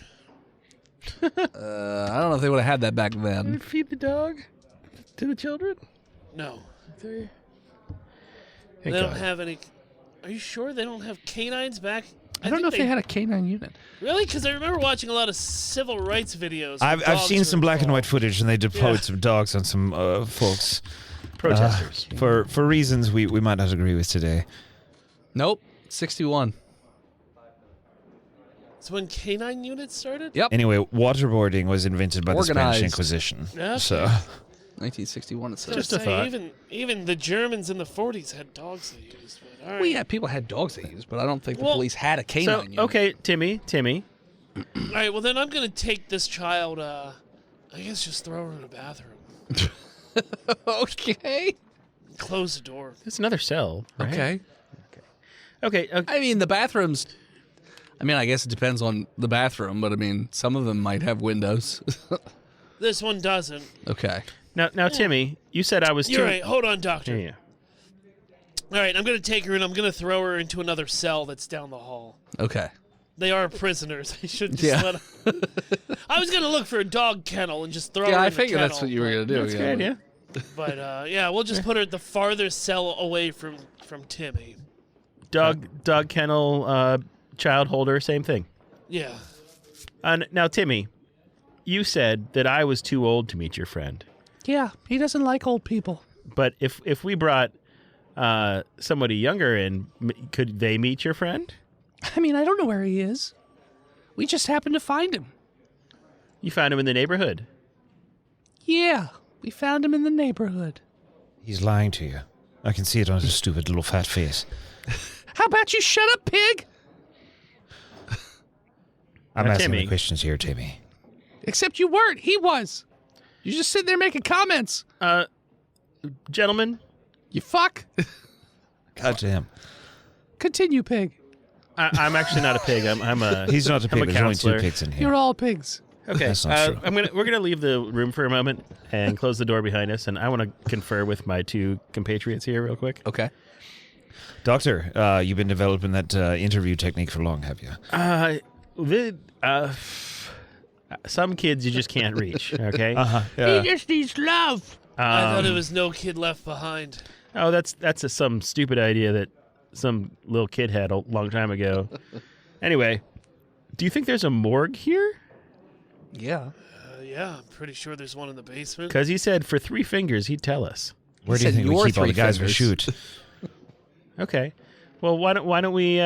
I don't know if they would have had that back then. Feed the dog to the children? No. Thank They don't God. have any. Are you sure they don't have canines back? I don't know if they had a canine unit. Really? Because I remember watching a lot of civil rights videos. I've seen some black and white footage, and they deployed some dogs on some folks. Protesters. For reasons we might not agree with today. Nope. 61. So when canine units started? Yep. Anyway, waterboarding was invented by the Spanish Organized. Inquisition. Okay. So 1961 it says. Just a thought. Even the Germans in the 40s had dogs they used. But, all right. Well, yeah, people had dogs they used, but I don't think the Well, police had a canine So, unit. okay, Timmy. All right, well, then I'm going to take this child, I guess just throw her in a bathroom. Okay. Close the door. It's another cell, right? Okay. Okay. I mean, the bathrooms. I mean, I guess it depends on the bathroom, but I mean, some of them might have windows. This one doesn't. Okay. Now, Timmy, you said I was You're too... right. Hold on, doctor. Yeah. All right, I'm going to take her and I'm going to throw her into another cell that's down the hall. Okay. They are prisoners. I should just Yeah. let them. I was going to look for a dog kennel and just throw her Yeah, in I the figured that's kennel, what you were going to do. That's a good idea. But, yeah, we'll just put her at the farthest cell away from Timmy. Dog kennel, child holder, same thing. Yeah. Now, Timmy, you said that I was too old to meet your friend. Yeah, he doesn't like old people. But if we brought somebody younger in, could they meet your friend? I mean, I don't know where he is. We just happened to find him. You found him in the neighborhood. Yeah, we found him in the neighborhood. he's lying to you. I can see it on his stupid little fat face. How about you shut up, pig? I'm Now, asking Timmy. the questions here, Timmy. Except you weren't. He was. You just sitting there making comments. Gentlemen, You fuck. God damn. Continue, pig. I'm actually not a pig. I'm a. He's not a I'm pig. a There's only two counselor. pigs in here. You're all pigs. Okay, That's not true. we're gonna leave the room for a moment and close the door behind us, and I want to confer with my two compatriots here real quick. Okay. Doctor, you've been developing that interview technique for long, have you? Some kids you just can't reach. Okay. He just needs love. I thought it was No Kid Left Behind. Oh, that's some stupid idea that some little kid had a long time ago. Anyway, do you think there's a morgue here? Yeah. Yeah, I'm pretty sure there's one in the basement. Because he said for 3 fingers he'd tell us. Where do you said think we your keep all the 3 guys we fingers. shoot? Okay. Well, why don't we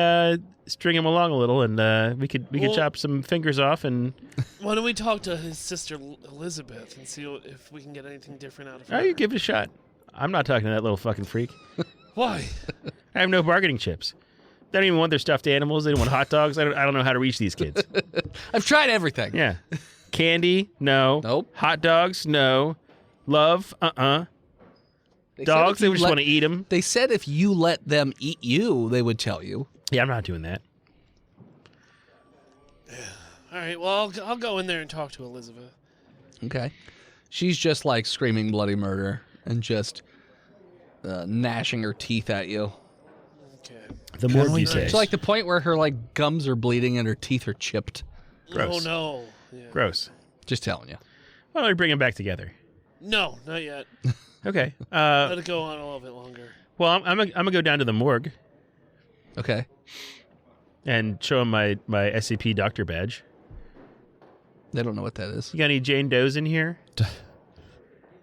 string him along a little, and we could Well- chop some fingers off, and Why don't we talk to his sister Elizabeth and see if we can get anything different out of her? oh, you give it a shot. I'm not talking to that little fucking freak. Why? I have no bargaining chips. They don't even want their stuffed animals. They don't want hot dogs. I don't know how to reach these kids. I've tried everything. Yeah. Candy? No. Nope. Hot dogs? No. Love? They said Dogs? if They you just let- want to eat them. They said if you let them eat you, they would tell you. Yeah, I'm not doing that. All right, well, I'll go in there and talk to Elizabeth. Okay. She's just like screaming bloody murder and just gnashing her teeth at you. Okay. The more you say. say. To like the point where her like gums are bleeding and her teeth are chipped. Gross. Oh, no. Yeah. Gross. Just telling you. Why don't we bring them back together? No, not yet. Okay. Let it go on a little bit longer. Well, I'm gonna go down to the morgue Okay. and show him my SCP doctor badge. They don't know what that is. You got any Jane Does in here?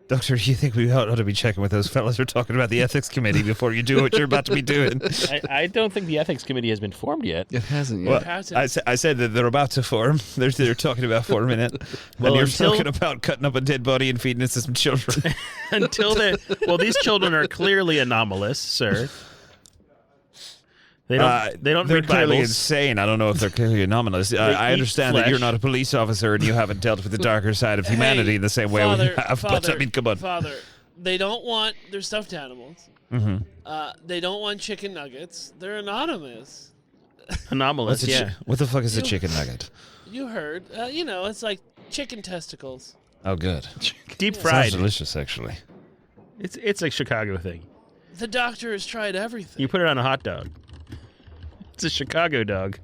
Doctor, do you think we ought to be checking with those fellas who are talking about the ethics committee before you do what you're about to be doing? I don't think the ethics committee has been formed yet. It hasn't Well, Perhaps I said that they're about to form. They're talking about forming it. Well, and you're until- talking about cutting up a dead body and feeding it to some children. Until they, well, these children are clearly anomalous, sir. They don't They're read clearly Bibles. insane. I don't know if they're clearly anomalous. I eat understand that flesh. you're not a police officer and you haven't dealt with the darker side of humanity Hey, in the same way Father, we have. But I mean, come on. Father, they don't want their stuffed animals. Mm-hmm. They don't want chicken nuggets. They're anonymous. Anomalous, yeah. What the fuck is a chicken nugget? You heard. It's like chicken testicles. Oh, good. Deep Sounds fried. delicious, actually. It's a Chicago thing. The doctor has tried everything. You put it on a hot dog. It's a Chicago dog.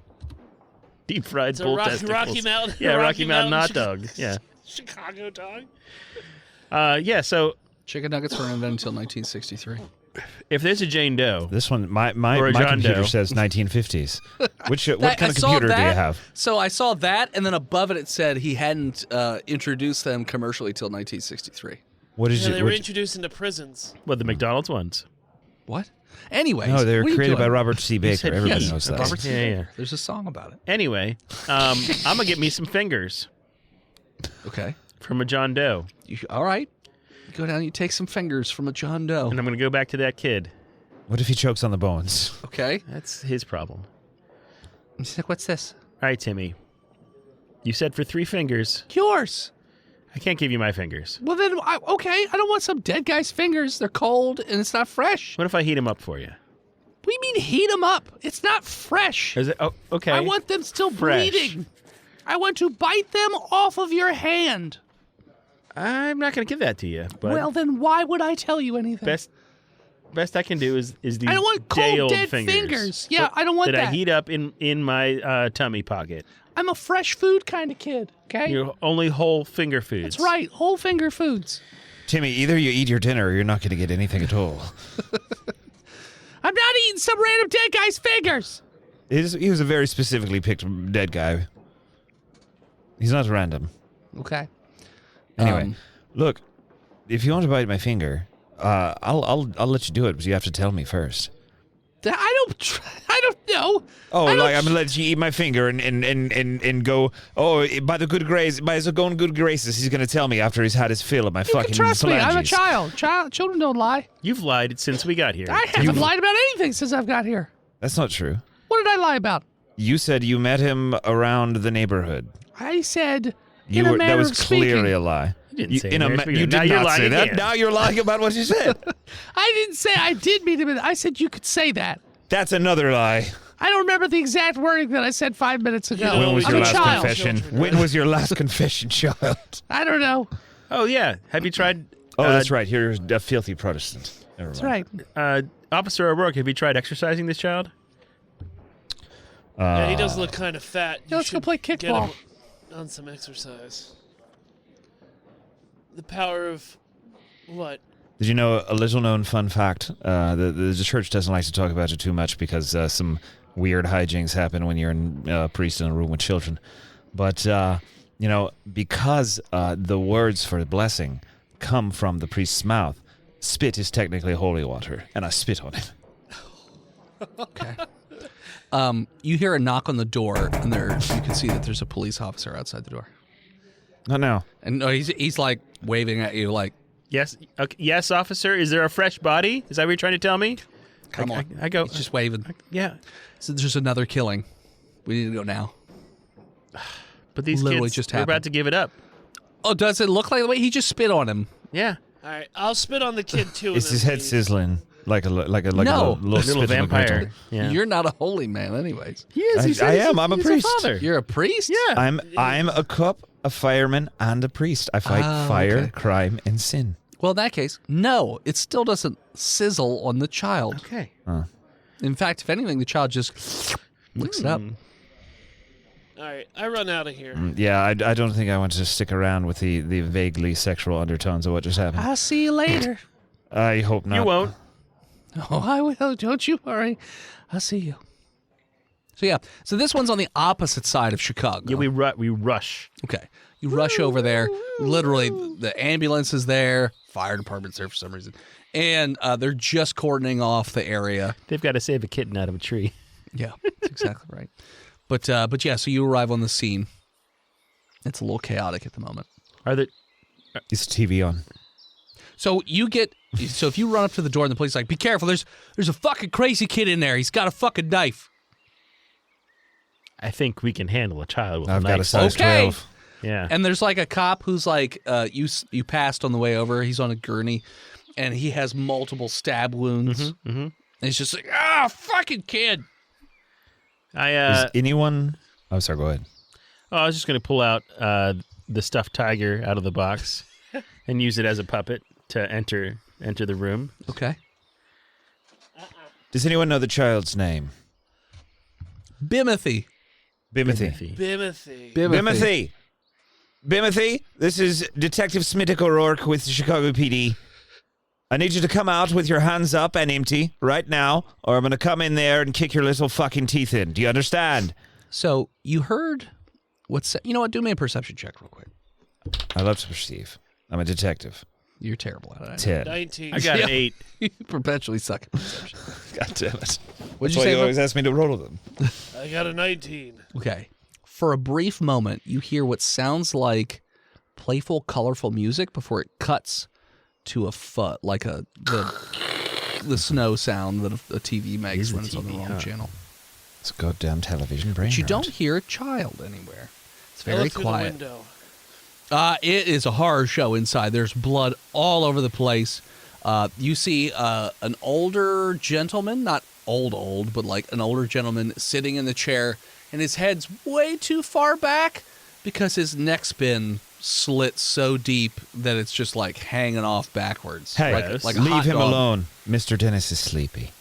Deep fried It's a bull Rocky testicles. Mountain. Yeah, Rocky Mountain hot Chicago- dog. Yeah. Chicago dog. Yeah. So Chicken nuggets were invented until 1963. if there's a Jane Doe, This one, my Or a John computer Doe. says 1950s. What I kind of saw computer do you that. have? So I saw that, and then above it said he hadn't introduced them commercially till 1963. What did Yeah, they you? were What, introduced into prisons. the McDonald's ones. What? Anyways, no, they were what are you created by doing? Robert C. Baker. said Everybody he. knows that. Robert C. Yeah, yeah. Baker. There's a song about it. Anyway, I'm gonna get me some fingers Okay. from a John Doe, All right. You go down. You take some fingers from a John Doe. and I'm gonna go back to that kid. What if he chokes on the bones? Okay. That's his problem. He's like, what's this? All right, Timmy. You said for 3 fingers. Yours. I can't give you my fingers. Well, then, okay. I don't want some dead guy's fingers. They're cold and it's not fresh. What if I heat him up for you? What do you mean heat them up? It's not fresh. Is it? Oh, okay. I want them still Fresh. bleeding. I want to bite them off of your hand. I'm not gonna give that to you. But Well, then why would I tell you anything? best I can do is these I don't want cold, day-old dead fingers. Yeah, I don't want that that. I heat up in my tummy pocket. I'm a fresh food kind of kid, okay? You're only whole finger foods. That's right, whole finger foods. Timmy, either you eat your dinner or you're not going to get anything at all. I'm not eating some random dead guy's fingers. He was a very specifically picked dead guy. He's not random. Okay. Anyway, look, if you want to bite my finger, I'll let you do it, but you have to tell me first. I don't know. Oh, I don't like I'm gonna let you eat my finger and go. Oh, by the good graces, he's gonna tell me after he's had his fill of my You fucking can trust me. I'm a phalanges. child. Children don't lie. You've lied since we got here. I haven't lied about anything since I've got here. That's not true. What did I lie about? You said you met him around the neighborhood. I said You in a were, manner that was of speaking. clearly a lie. You didn't say in a marriage ma- speaking. you did Now you're not lying say that. again. Now you're lying about what you said. I didn't say I did meet him. I said you could say that. That's another lie. I don't remember the exact wording that I said 5 minutes ago. When was I'm your a last child. confession? When was your last confession, child? I don't know. Oh yeah. Have you tried? Oh, that's right. You're a filthy Protestant. Never That's mind. right. Officer O'Rourke, have you tried exercising this child? Yeah, he does look kind of fat. Yeah, let's go should play get kickball. him on some exercise. The power of what? Did you know a little known fun fact? The church doesn't like to talk about it too much because some weird hijinks happen when you're a priest in a room with children. But, because the words for blessing come from the priest's mouth, spit is technically holy water, and I spit on it. Okay. You hear a knock on the door, and you can see that there's a police officer outside the door. Not now. And no, he's like waving at you, like, Yes. Okay. Yes, officer. Is there a fresh body? Is that what you're trying to tell me? come on. I go. He's just waving. Yeah. So there's another killing. We need to go now. But these Literally kids, just they're about happened. to give it up. Oh, does it look like the way he just spit on him? Yeah. All right, I'll spit on the kid too. Is and his then head leave. sizzling like a No. little Little spit in a vampire. griddle? Yeah. You're not a holy man, anyways. He is. He I said he's am. I'm a he's priest. father. You're a priest? Yeah. I'm a cop, a fireman, and a priest. I fight fire, okay. crime, and sin. Well, in that case, no. It still doesn't sizzle on the child. Okay. In fact, if anything, the child just licks it up. All right, I run out of here. Yeah, I don't think I want to stick around with the vaguely sexual undertones of what just happened. I'll see you later. I hope not. You won't. Oh, I will. Don't you worry. I'll see you. So, yeah. So this one's on the opposite side of Chicago. Yeah, we rush. Okay. You rush over there. Literally, the ambulance is there. Fire department's there for some reason. And they're just cordoning off the area. They've got to save a kitten out of a tree. Yeah, that's exactly right. But yeah, so you arrive on the scene. It's a little chaotic at the moment. Are there? Is TV on? So if you run up to the door and the police are like, be careful, there's a fucking crazy kid in there. He's got a fucking knife. I think we can handle a child with I've a got a knife. size Okay. 12. Yeah. And there's like a cop who's like, you passed on the way over. He's on a gurney, and he has multiple stab wounds. And he's just like, fucking kid. Is anyone... Oh, sorry, go ahead. I was just going to pull out the stuffed tiger out of the box and use it as a puppet to enter the room. Okay. Does anyone know the child's name? Bimothy. Bimothy, this is Detective Smithick O'Rourke with the Chicago PD. I need you to come out with your hands up and empty right now, or I'm going to come in there and kick your little fucking teeth in. Do you understand? So you heard you know what? Do me a perception check real quick. I love to perceive. I'm a detective. You're terrible at it. 10. 19. I got an 8. You perpetually suck at perception. God damn it. What'd That's you why say? you always ask me to roll them. I got a 19. Okay. For a brief moment, you hear what sounds like playful, colorful music before it cuts to the snow sound that a TV makes when it's on the wrong channel. It's a goddamn television brain. But you don't hear a child anywhere. It's very look through quiet. The window. It is a horror show inside. There's blood all over the place. You see an older gentleman, not old, but like an older gentleman sitting in the chair, and his head's way too far back because his neck's been slit so deep that it's just like hanging off backwards. Hey, like a leave hot him dog. alone. Mr. Dennis is sleepy.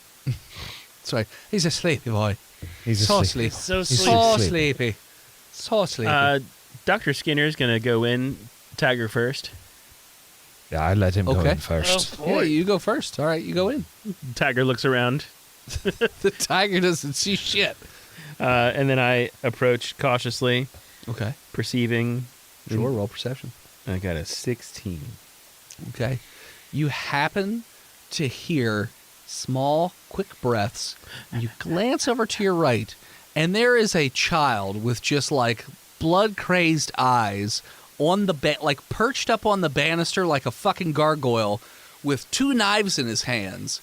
Sorry, he's a sleepy boy. He's So asleep. sleepy. So He's sleepy. So sleepy. sleepy. So sleepy. Dr. Skinner's going to go in, Tiger first. Yeah, I let him go Okay. in first. Oh, Yeah, boy. you go first. All right, you go in. Tiger looks around, The tiger doesn't see shit. and then I approach cautiously, Okay. perceiving. Sure, roll perception. I got a 16. Okay. You happen to hear small, quick breaths. You glance over to your right, and there is a child with just like blood-crazed eyes on the like perched up on the banister like a fucking gargoyle with 2 knives in his hands.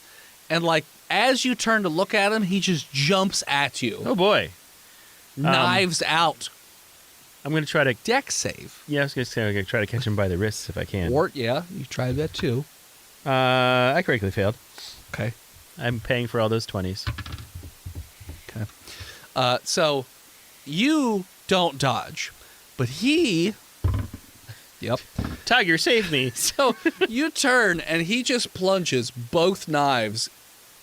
And like as you turn to look at him, he just jumps at you. Oh, boy. Knives out. I'm going to try to... Deck save. Yeah, I was going to say I'm going to try to catch him by the wrists if I can. Or, yeah, you tried that too. I correctly failed. Okay. I'm paying for all those 20s. Okay. So you don't dodge, but he. Yep. Tiger, save me. So you turn and he just plunges both knives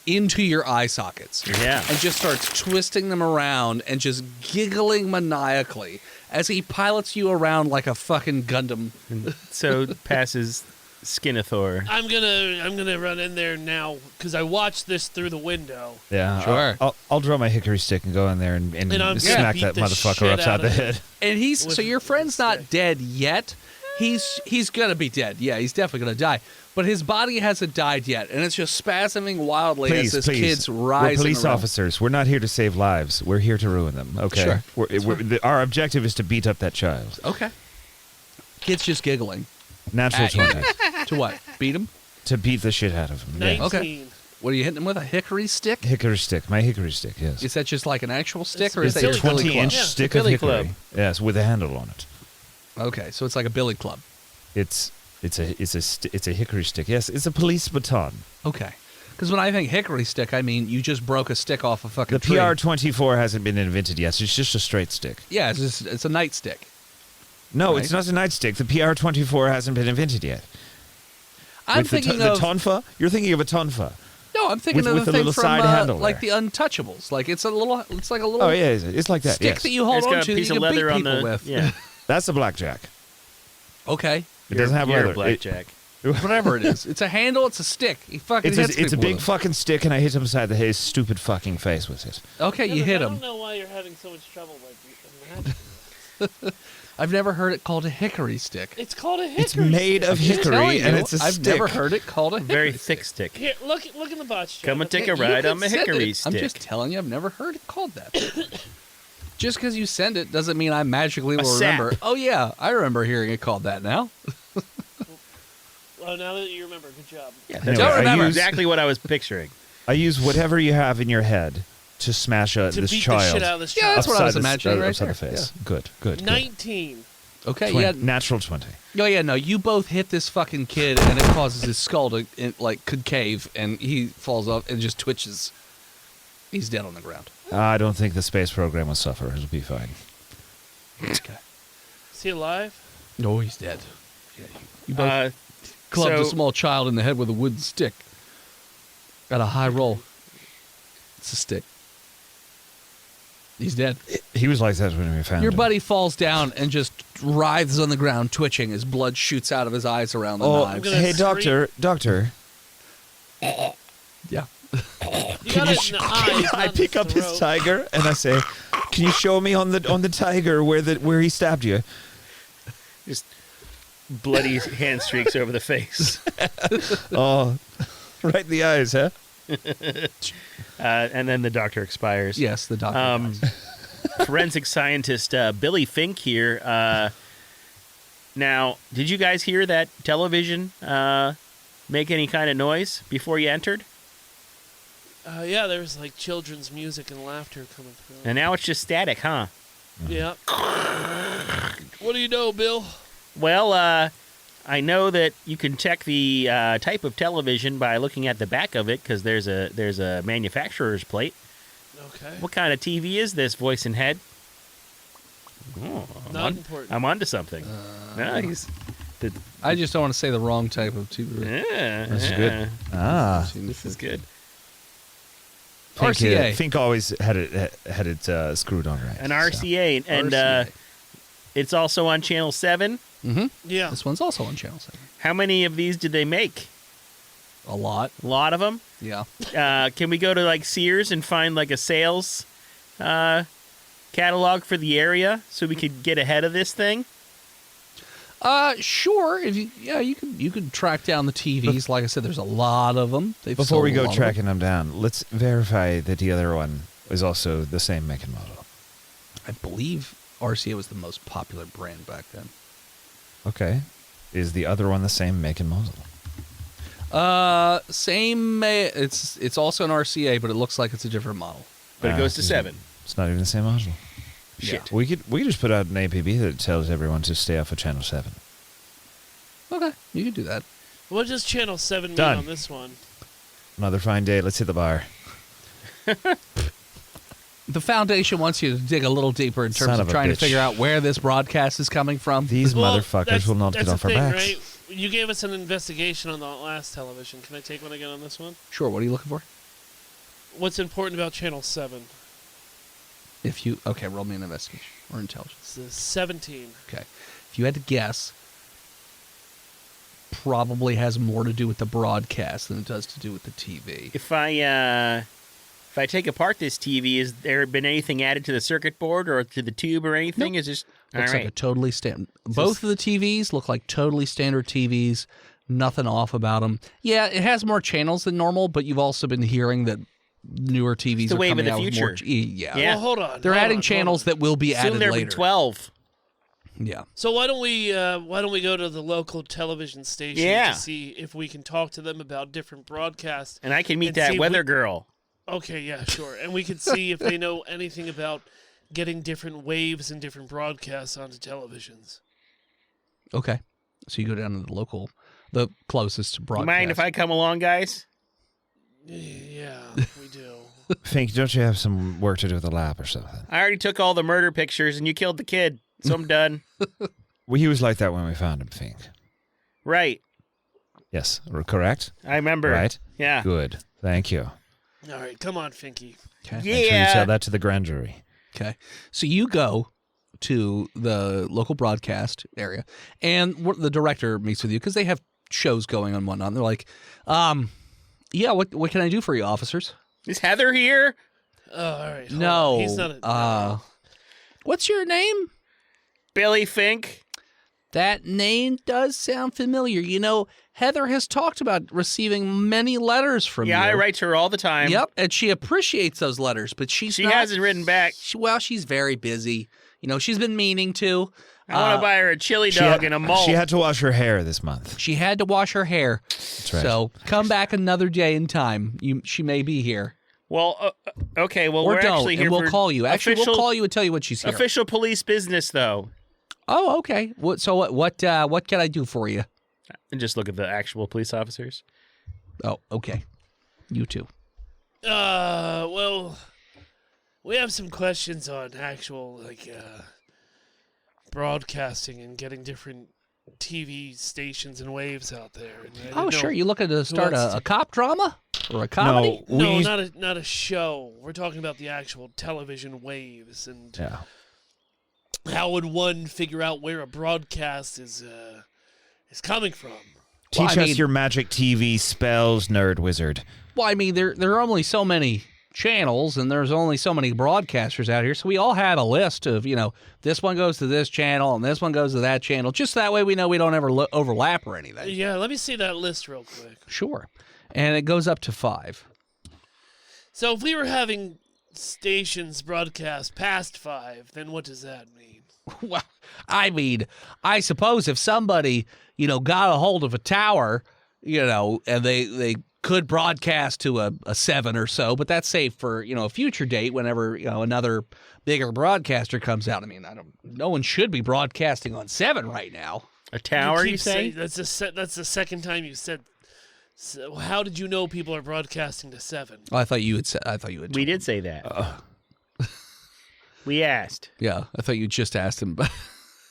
into your eye sockets. Yeah. And just starts twisting them around and just giggling maniacally as he pilots you around like a fucking Gundam. So passes Skinathor. I'm gonna run in there now because I watched this through the window. Yeah, Sure. I'll draw my hickory stick and go in there and I'm gonna smack beat that the motherfucker shit upside out the of him. head. And he's With so your friend's not stick. dead yet. He's gonna be dead. Yeah, he's definitely gonna die. But his body hasn't died yet, and it's just spasming wildly as this kid's rising. We're police around. officers. We're not here to save lives. We're here to ruin them. Okay. Sure. Our objective is to beat up that child. Okay. Kid's just giggling. Natural At you. 20 To what? Beat him? to beat the shit out of him. 19. Yeah. Okay. What are you hitting him with? A hickory stick? Hickory stick. My hickory stick. Yes. Is that just like an actual stick, or It's is It's that a your billy 20-inch club? Yeah. stick of Billy hickory. club. Yes, with a handle on it. Okay, so it's like a billy club. It's a hickory stick. Yes, it's a police baton. Okay. Because when I think hickory stick, I mean you just broke a stick off a fucking The tree. PR-24 hasn't been invented yet. It's just a straight stick. Yeah, it's a nightstick. No, Right. it's not a nightstick. The PR-24 hasn't been invented yet. I'm With thinking the of tonfa. You're thinking of a tonfa. no, I'm thinking with of the the thing little from side handle like there. the Untouchables. Like it's like a little Oh yeah, it's like that. stick Yes. that you hold It's on got to a that piece you of can beat leather on people the... with. Yeah. That's a blackjack. Okay. It doesn't have You're leather. a blackjack. Whatever it is, it's a handle. It's a stick. He fucking hits It's a people big with fucking stick, and I hit him inside the his stupid fucking face with it. it. Okay, you hit I him. don't know why you're having so much trouble imagining. I've never heard it called a hickory stick. It's called a hickory. It's made of I'm just telling hickory, you, and it's a I've stick. never heard it called a hickory Very stick. thick stick. Here, look in the botch. Come and take Yeah, a you ride can on my send hickory it. stick. I'm just telling you, I've never heard it called that. Just because you send it doesn't mean I magically will sap. remember. Oh yeah, I remember hearing it called that now. Well, now that you remember, good job. Anyway, Don't remember. Exactly what I was picturing. I use whatever you have in your head to smash To this beat child the shit out of this Yeah, child. that's what I was upside the- imagining right upside there. the face. Good. 19. Okay, 20, yeah. natural 20. Oh yeah, no, you both hit this fucking kid, and it causes his skull to like concave, and he falls off and just twitches. He's dead on the ground. I don't think the space program will suffer. It'll be fine. Okay. Is he alive? No, he's dead. Yeah, you both Uh, clubbed so- a small child in the head with a wooden stick. At a high roll. It's a stick. He's dead. He was like that when we found Your him. buddy falls down and just writhes on the ground, twitching. His blood shoots out of his eyes around the knives. gonna Hey, scream- doctor. Yeah. You got it in the eyes, I not pick in up the his throat. tiger and I say, "Can you show me on the tiger where he stabbed you?" Just bloody hand streaks over the face. Oh, right in the eyes, huh? And then the doctor expires. Yes, the doctor. dies. Forensic scientist Billy Fink here. Now, did you guys hear that television make any kind of noise before you entered? Yeah, there was like children's music and laughter coming through. And now it's just static, huh? Yeah. What do you know, Bill? Well, I know that you can check the type of television by looking at the back of it because there's a manufacturer's plate. Okay. What kind of TV is this, voice and head? Oh, Not important. I'm onto something. Nice. I just don't want to say the wrong type of TV. Yeah, That's yeah. good. Ah, This is good. RCA. Fink always had it screwed on right. An so. RCA, and RCA. it's also on Channel 7. Yeah. This one's also on Channel 7. How many of these did they make? A lot. A lot of them? Yeah. Can we go to like Sears and find like a sales catalog for the area so we could get ahead of this thing? Sure. If you could track down the TVs. Like I said, there's a lot of them. Before we go tracking them down, let's verify that the other one is also the same make and model. I believe RCA was the most popular brand back then. Okay. Is the other one the same make and model? Same. It's also an RCA, but it looks like it's a different model. But it goes to 7. It's not even the same model. Shit. We could just put out an APB that tells everyone to stay off of Channel 7. Okay, you could do that. What does Channel 7 mean Done. on this one? Another fine day. Let's hit the bar. The Foundation wants you to dig a little deeper in terms Son of of a trying to bitch. figure out where this broadcast is coming from. These Well, motherfuckers that's- will not that's get off the our thing, backs. Right? You gave us an investigation on the last television. Can I take one again on this one? Sure, what are you looking for? What's important about Channel 7? Okay, roll me an investigation or intelligence. It's the 17. Okay. If you had to guess, probably has more to do with the broadcast than it does to do with the TV. If I take apart this TV, has there been anything added to the circuit board or to the tube or anything? Nope. Is just Looks all like a right? totally standard. Both of the TVs look like totally standard TVs. Nothing off about them. Yeah, it has more channels than normal, but you've also been hearing that newer TVs the are wave of coming the out with more. future. Yeah. Yeah. Well, hold on. They're hold adding on, channels hold on. that will be Soon added there'll later. be 12. Yeah. So why don't we go to the local television station Yeah. to see if we can talk to them about different broadcasts? And I can meet And that see weather girl. Okay, yeah, sure. And we could see if they know anything about getting different waves and different broadcasts onto televisions. Okay. So you go down to the closest broadcast. Mind if I come along, guys? Yeah, we do. Fink, don't you have some work to do with the lab or something? I already took all the murder pictures and you killed the kid, so I'm done. Well, he was like that when we found him, Fink. Right. Yes, correct? I remember. Right? Yeah. Good. Thank you. All right, come on, Finky. Okay. Make sure you Yeah. tell that to the grand jury. Okay. So you go to the local broadcast area, and the director meets with you because they have shows going on and whatnot. And they're like, yeah, what can I do for you, officers? Is Heather here? Oh, all right. hold No. on. He's not a... What's your name? Billy Fink? That name does sound familiar. You know, Heather has talked about receiving many letters from you. Yeah, I write to her all the time. Yep, and she appreciates those letters, but she hasn't written back. She's very busy. You know, she's been meaning to. I want to buy her a chili dog and a malt. She had to wash her hair this month. She had to wash her hair. That's right. So come back another day in time. She may be here. Well, okay. Well, Or we're don't, actually here and we'll for call you. Actually, official, we'll call you and tell you when she's here. official police business, though. Oh, okay. What can I do for you? And just look at the actual police officers. Oh, okay. You too. Well, we have some questions on actual, broadcasting and getting different TV stations and waves out there. And I didn't Oh, know sure. You looking to start wants a cop drama? or a comedy? No, not a show. We're talking about the actual television waves and how would one figure out where a broadcast is coming from? Teach us your magic TV spells, nerd wizard. Well, I mean, there are only so many channels, and there's only so many broadcasters out here, so we all have a list of, this one goes to this channel, and this one goes to that channel, just that way we know we don't ever overlap or anything. Yeah, let me see that list real quick. Sure. And it goes up to 5. So if we were having stations broadcast past 5, then what does that mean? Well, I mean, I suppose if somebody, got a hold of a tower, and they could broadcast to a 7 or so, but that's safe for, a future date whenever, another bigger broadcaster comes out. I mean, no one should be broadcasting on 7 right now. A tower, you keep say? That's the second time you said. So how did you know people are broadcasting to 7? Oh, I thought you had said. We did say that. We asked. Yeah, I thought you just asked him.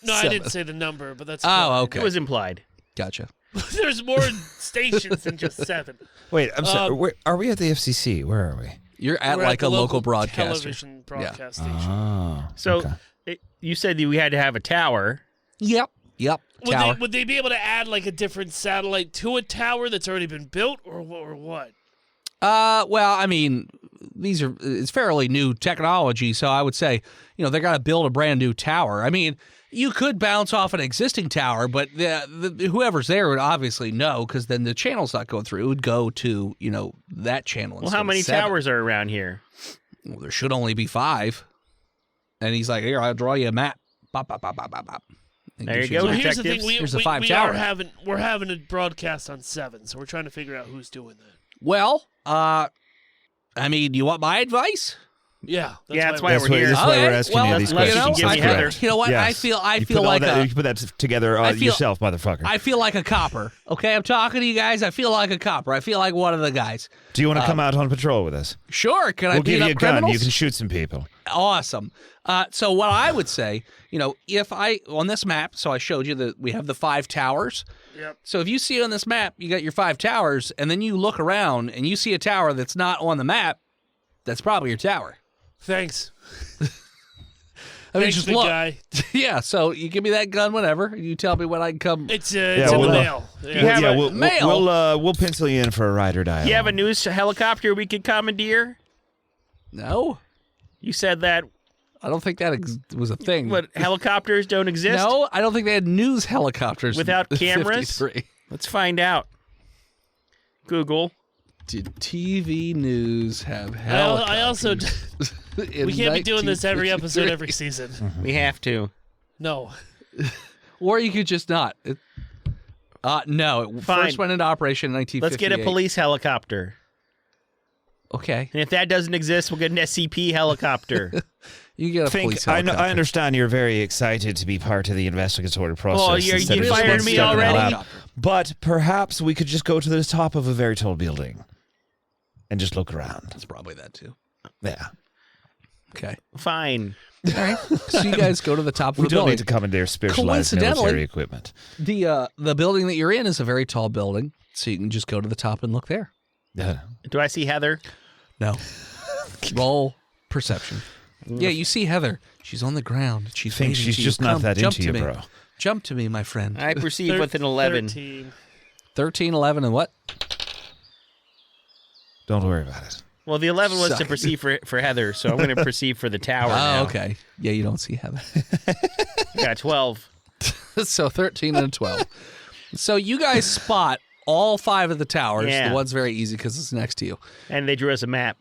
No, 7. I didn't say the number, but that's Oh, okay. It was implied. Gotcha. There's more stations than just 7. Wait, I'm sorry. Are we at the FCC? Where are we? You're at We're like at a the local broadcaster. television broadcast station. Oh. So you said that we had to have a tower. Yep. Tower. Would they be able to add like a different satellite to a tower that's already been built, or what? Well, I mean, it's fairly new technology, so I would say, they got to build a brand new tower. I mean, you could bounce off an existing tower, but whoever's there would obviously know, because then the channel's not going through. It would go to, that channel. Well, how many 7. towers are around here? Well, there should only be 5. And he's like, here, I'll draw you a map. Bop, bop, bop, bop, bop, bop. There you go, So here's the thing: detectives. Here's the 5 tower. we're having a broadcast on 7, so we're trying to figure out who's doing that. Well, I mean, you want my advice? Yeah, That's why we're here. That's why we're asking you these let's questions. give me That's Heather. correct. You know what? Yes. I You feel put like you put that together yourself, motherfucker. I feel like a copper. Okay, I'm talking to you guys. I feel like a copper. I feel like one of the guys. Do you want to come out on patrol with us? Sure. Can I We'll beat give you up a gun. criminals? You can shoot some people. Awesome. So what I would say, if on this map, so I showed you that we have the 5 towers. Yep. So if you see on this map, you got your 5 towers, and then you look around and you see a tower that's not on the map, that's probably your tower. Thanks. I mean, Thanks, just big look. guy. Yeah. So you give me that gun whenever. You tell me when I can come. It's in the we'll, mail. We'll pencil you in for a ride or die. Do you have a news helicopter we could commandeer? No, You said that I don't think that was a thing. what helicopters don't exist? No, I don't think they had news helicopters Without in cameras? 53. Let's find out. Google. Did TV news have helicopters? I also. in We can't be doing this every episode, 1953? every season. We have to. No. Or you could just not. No, it Fine. first went into operation in 1958. Let's get a police helicopter. Okay. And if that doesn't exist, we'll get an SCP helicopter. You get a police I helicopter. understand you're very excited to be part of the investigatory process. Oh, you instead of just fired me stepping out already? loud. But perhaps we could just go to the top of a very tall building and just look around. It's probably that too. Yeah. Okay. Fine. All right. So you guys go to the top of We the don't building. need to commandeer specialized Coincidentally- military equipment. The building that you're in is a very tall building, so you can just go to the top and look there. Yeah. Do I see Heather? No. Roll perception. Yeah, you see Heather. She's on the ground. She's Think waving she's to you. just not Come, that jump into to you, me. bro. Jump to me, my friend. I perceive with an 11. 13. 13, 11, and what? Don't worry about it. Well, the 11 was to Suck. perceive for Heather, so I'm going to perceive for the tower now. Oh, okay. Yeah, you don't see Heather. Got 12. So 13 and a 12. So you guys spot all 5 of the towers. Yeah. The one's very easy because it's next to you. And they drew us a map.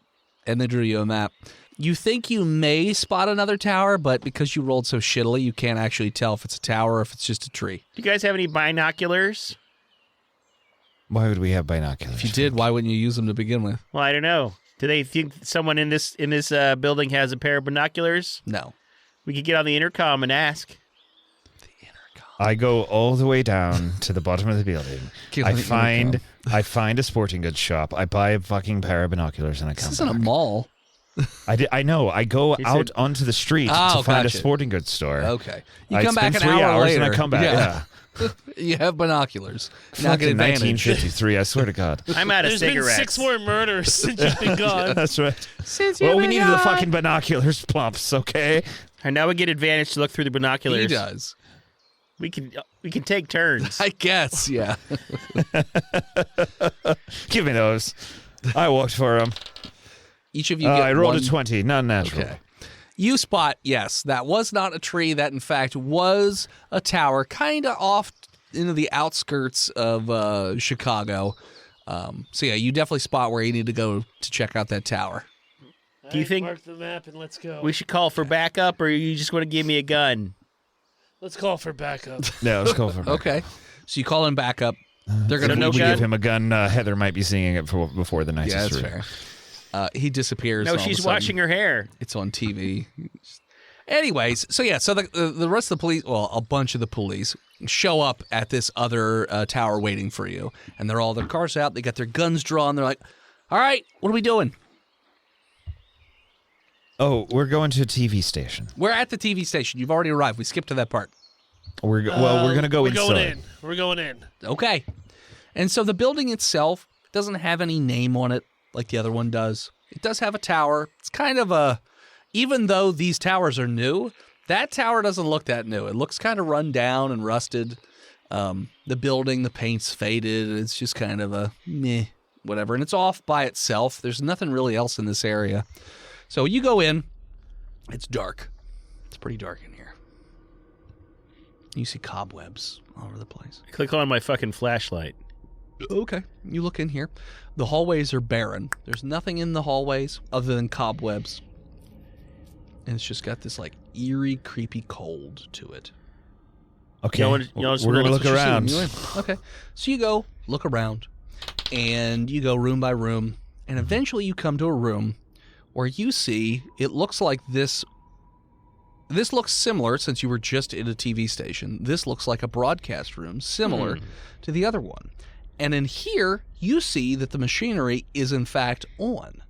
And they drew you a map. You think you may spot another tower, but because you rolled so shittily, you can't actually tell if it's a tower or if it's just a tree. Do you guys have any binoculars? Why would we have binoculars? If you did, why wouldn't you use them to begin with? Well, I don't know. Do they think someone in this building has a pair of binoculars? No. We could get on the intercom and ask. I go all the way down to the bottom of the building. Get on I the find a sporting goods shop. I buy a fucking pair of binoculars and I This come isn't a back. mall. I know. I go He out said- onto the street Oh, to find a gotcha. sporting goods store. Okay. You I come back spend an 3 hour hours later. and I come back. Yeah. You have binoculars. Now Fucking get advantage. 1953, I swear to God. I'm out of There's been cigarettes. 6 more murders since you've been gone. That's right. Well, we needed the fucking binoculars, Plumps, okay? And now we get advantage to look through the binoculars. He does. We can take turns. I guess, yeah. Give me those. I walked for them. Each of you get I rolled one. a 20, non-natural. Okay. You spot, yes, that was not a tree. That, in fact, was a tower, kind of off into the outskirts of Chicago. So, yeah, you definitely spot where you need to go to check out that tower. Do you think Mark the map and let's go. we should call for backup, or you just want to give me a gun? Let's call for backup. Yeah, let's go for it. Okay. So you call him back up. They're going So to no we gun? give him a gun. Heather might be seeing it before the night Yeah, is that's through. fair. He disappears. No, and all of a she's sudden washing her hair. It's on TV. Anyways, so yeah, so the rest of the police, well, a bunch of the police show up at this other tower waiting for you, and they're all their cars out. They got their guns drawn. They're like, "All right, what are we doing?" Oh, we're going to a TV station. We're at the TV station. You've already arrived. We skipped to that part. We're going to go We're inside. going in. We're going in. Okay. And so the building itself doesn't have any name on it like the other one does. It does have a tower. It's kind of a, even though these towers are new, that tower doesn't look that new. It looks kind of run down and rusted. The building, the paint's faded. It's just kind of a meh, whatever. And it's off by itself. There's nothing really else in this area. So you go in. It's dark. It's pretty dark in here. You see cobwebs all over the place. Click on my fucking flashlight. Okay. You look in here. The hallways are barren. There's nothing in the hallways other than cobwebs. And it's just got this like eerie, creepy cold to it. Okay, Y'all just we're going to wanna look let you around. Okay. So you go look around and you go room by room. And eventually you come to a room where you see it looks like this. This looks similar since you were just in a TV station. This looks like a broadcast room similar to the other one. And in here, you see that the machinery is in fact on,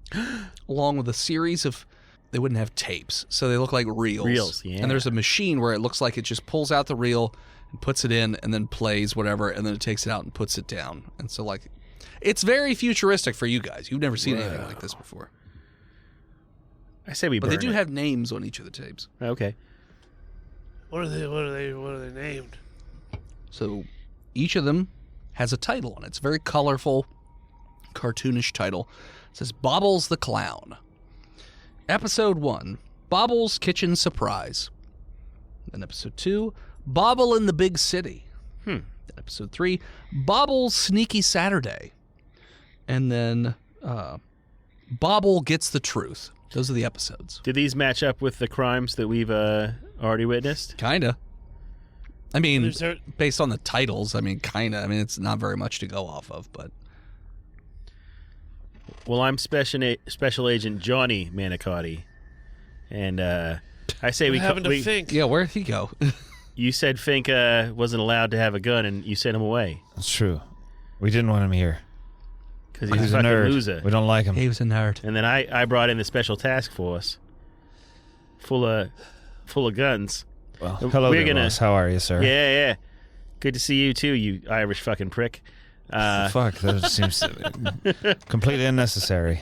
along with a series of, they wouldn't have tapes, so they look like reels. Reels, yeah. And there's a machine where it looks like it just pulls out the reel and puts it in and then plays whatever, and then it takes it out and puts it down. And so, like, it's very futuristic for you guys. You've never seen anything like this before. I say we But burn they do it. have names on each of the tapes. Okay. What are they named? So each of them has a title on it. It's a very colorful, cartoonish title. It says Bobble's the Clown. Episode 1, Bobble's Kitchen Surprise. Then episode 2, Bobble in the Big City. Then episode 3, Bobble's Sneaky Saturday. And then Bobble Gets the Truth. Those are the episodes. Do these match up with the crimes that we've already witnessed? Kinda. I mean, There's based on the titles, I mean, kinda. I mean, it's not very much to go off of, but... Well, I'm Special Agent Johnny Manicotti, and I say we. having to we think. Yeah, where'd he go? You said Fink wasn't allowed to have a gun, and you sent him away That's true. We didn't want him here. because He's he's a a fucking nerd. loser. We don't like him. He was a nerd. And then I brought in the special task force, full of guns. Well, hello We're there, gonna- boss. How are you, sir? Yeah. Good to see you too, you Irish fucking prick. Fuck, that seems completely unnecessary.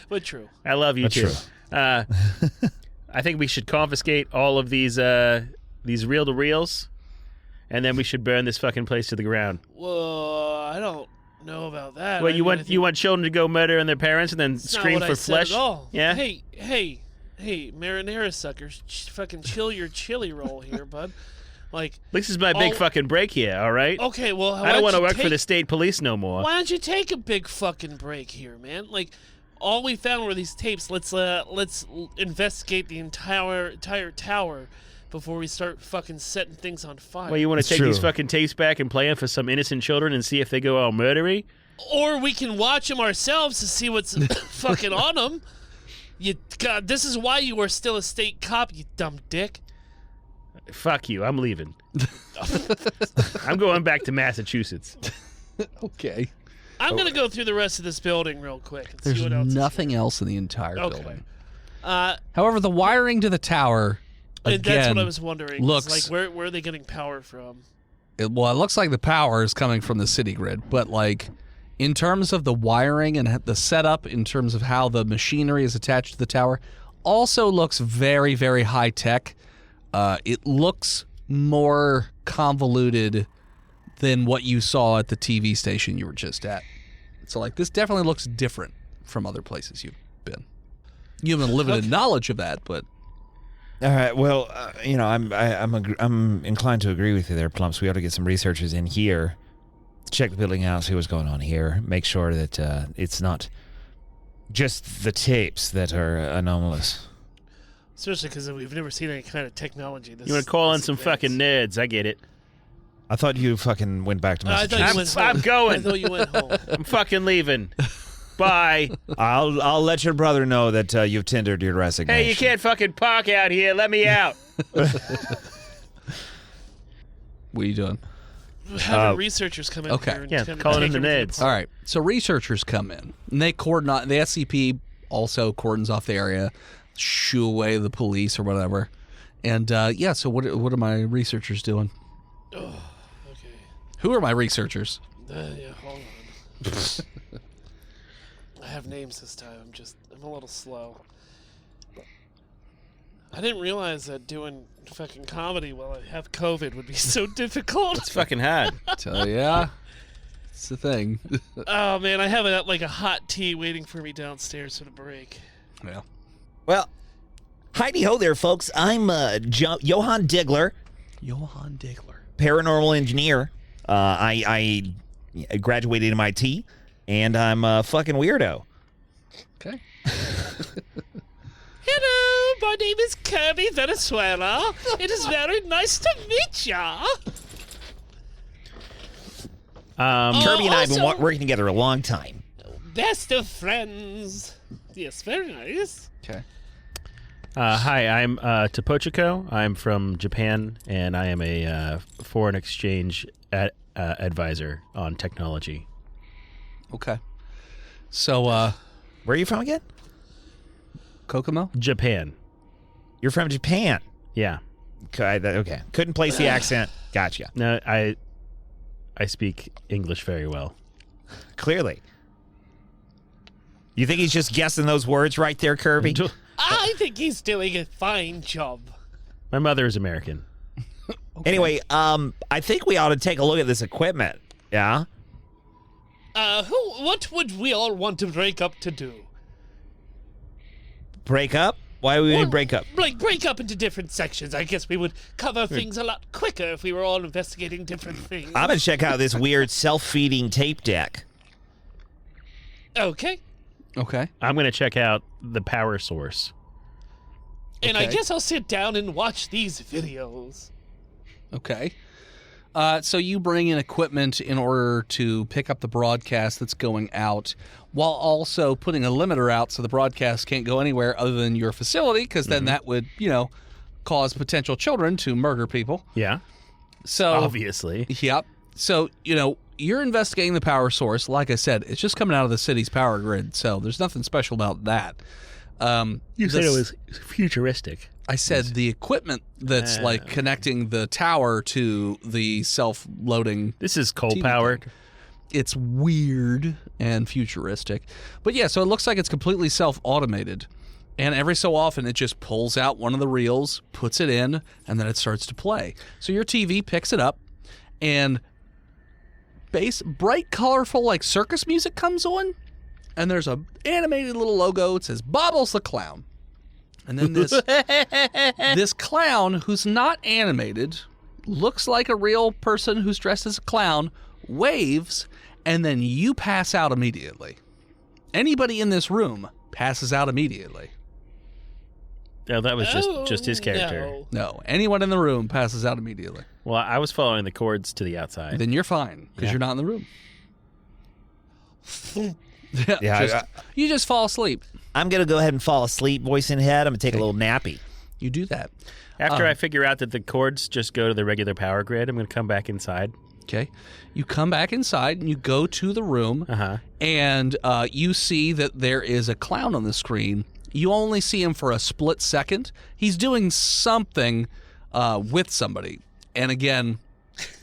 But true. I love you That's too. true. I think we should confiscate all of these reel-to-reels, and then we should burn this fucking place to the ground. Well, I don't know about that. Well, I you mean, I want think children to go murder their parents and then that's not scream what for I said flesh? at all. Yeah. Hey, marinara suckers, fucking chill your chili roll here, bud. Like, This is my big Oh. fucking break here. All right. okay, well, I don't want to work for the state police no more. Why don't you take a big fucking break here, man? Like, all we found were these tapes. Let's investigate the entire tower before we start fucking setting things on fire. Well, you want to It's take these true. fucking tapes back and play them for some innocent children and see if they go all murdery? Or we can watch them ourselves to see what's fucking on them. God, this is why you are still a state cop, you dumb dick. Fuck you. I'm leaving. I'm going back to Massachusetts. Okay. I'm gonna go through the rest of this building real quick and There's see what else. nothing else in the entire Okay. building. Uh, However, the wiring to the tower, and that's again, what I was wondering. looks- Like, where are they getting power from? It looks like the power is coming from the city grid, but like in terms of the wiring and the setup, in terms of how the machinery is attached to the tower, also looks very, very high tech. It looks more convoluted than what you saw at the TV station you were just at. So like this definitely looks different from other places you've been. You have limited knowledge of that, but All right. Well, I'm inclined to agree with you there, Plumps. We ought to get some researchers in here, check the building out, see what's going on here, make sure that it's not just the tapes that are anomalous. Especially because we've never seen any kind of technology. You want to call in some fucking nerds? I get it. I thought you fucking went back to Massachusetts. I'm going. I thought you went home. I'm fucking leaving. Bye. I'll let your brother know that you've tendered your resignation. Hey, you can't fucking park out here. Let me out. what are you doing? Having researchers come in okay. here and Yeah, kind of calling take in the everything neds. apart. All right. So researchers come in, and they cordon. The SCP also cordons off the area, shoo away the police or whatever. And yeah, so what are my researchers doing? Oh, okay. Who are my researchers? Yeah, hold on. I have names this time. I'm a little slow. I didn't realize that doing fucking comedy while I have COVID would be so difficult. It's fucking hard. Tell ya, it's the thing. Oh man, I have a hot tea waiting for me downstairs for the break. Yeah. Well, heidi ho there, folks. I'm Johann Diggler, Johann Diggler. paranormal engineer. I graduated MIT, and I'm a fucking weirdo. Okay. Hello, my name is Kirby Venezuela. It is very nice to meet ya. Kirby and I have been also- working together a long time. Best of friends. Yes, very nice. Okay. Hi, I'm Topochiko. I'm from Japan, and I am a foreign exchange advisor on technology. Okay. So, Where are you from again? Kokomo? Japan. You're from Japan. Yeah. Okay. Couldn't place the accent. Gotcha. No, I speak English very well. Clearly. You think he's just guessing those words right there, Kirby? I think he's doing a fine job. My mother is American. Anyway, I think we ought to take a look at this equipment. Yeah? What would we all want to break up to do? Break up? Why would we Well, break up? Like, break up into different sections. I guess we would cover things a lot quicker if we were all investigating different things. I'm going to check out this weird self-feeding tape deck. Okay. Okay. I'm going to check out the power source. And I Okay. guess I'll sit down and watch these videos. Okay. So you bring in equipment in order to pick up the broadcast that's going out, while also putting a limiter out so the broadcast can't go anywhere other than your facility, because then that would, cause potential children to murder people. Yeah. So Obviously. Yep. So, you're investigating the power source. Like I said, it's just coming out of the city's power grid, so there's nothing special about that. You said it was futuristic. I said the equipment that's like connecting the tower to the self-loading. This is coal TV powered. It's weird and futuristic. But yeah, so it looks like it's completely self-automated. And every so often it just pulls out one of the reels, puts it in, and then it starts to play. So your TV picks it up, and bright, colorful, like circus music comes on, and there's a animated little logo. It says Bobble's the clown. And then this clown who's not animated, looks like a real person who's dressed as a clown, waves, and then you pass out immediately. Anybody in this room passes out immediately. No, that was just his character. No, anyone in the room passes out immediately. Well, I was following the cords to the outside. Then you're fine, because Yeah. you're not in the room. Yeah, You just fall asleep. I'm going to go ahead and fall asleep, voice in head. I'm going to take a little nappy. You do that. After I figure out that the cords just go to the regular power grid, I'm going to come back inside. Okay. You come back inside and you go to the room, and you see that there is a clown on the screen. You only see him for a split second. He's doing something with somebody. And again,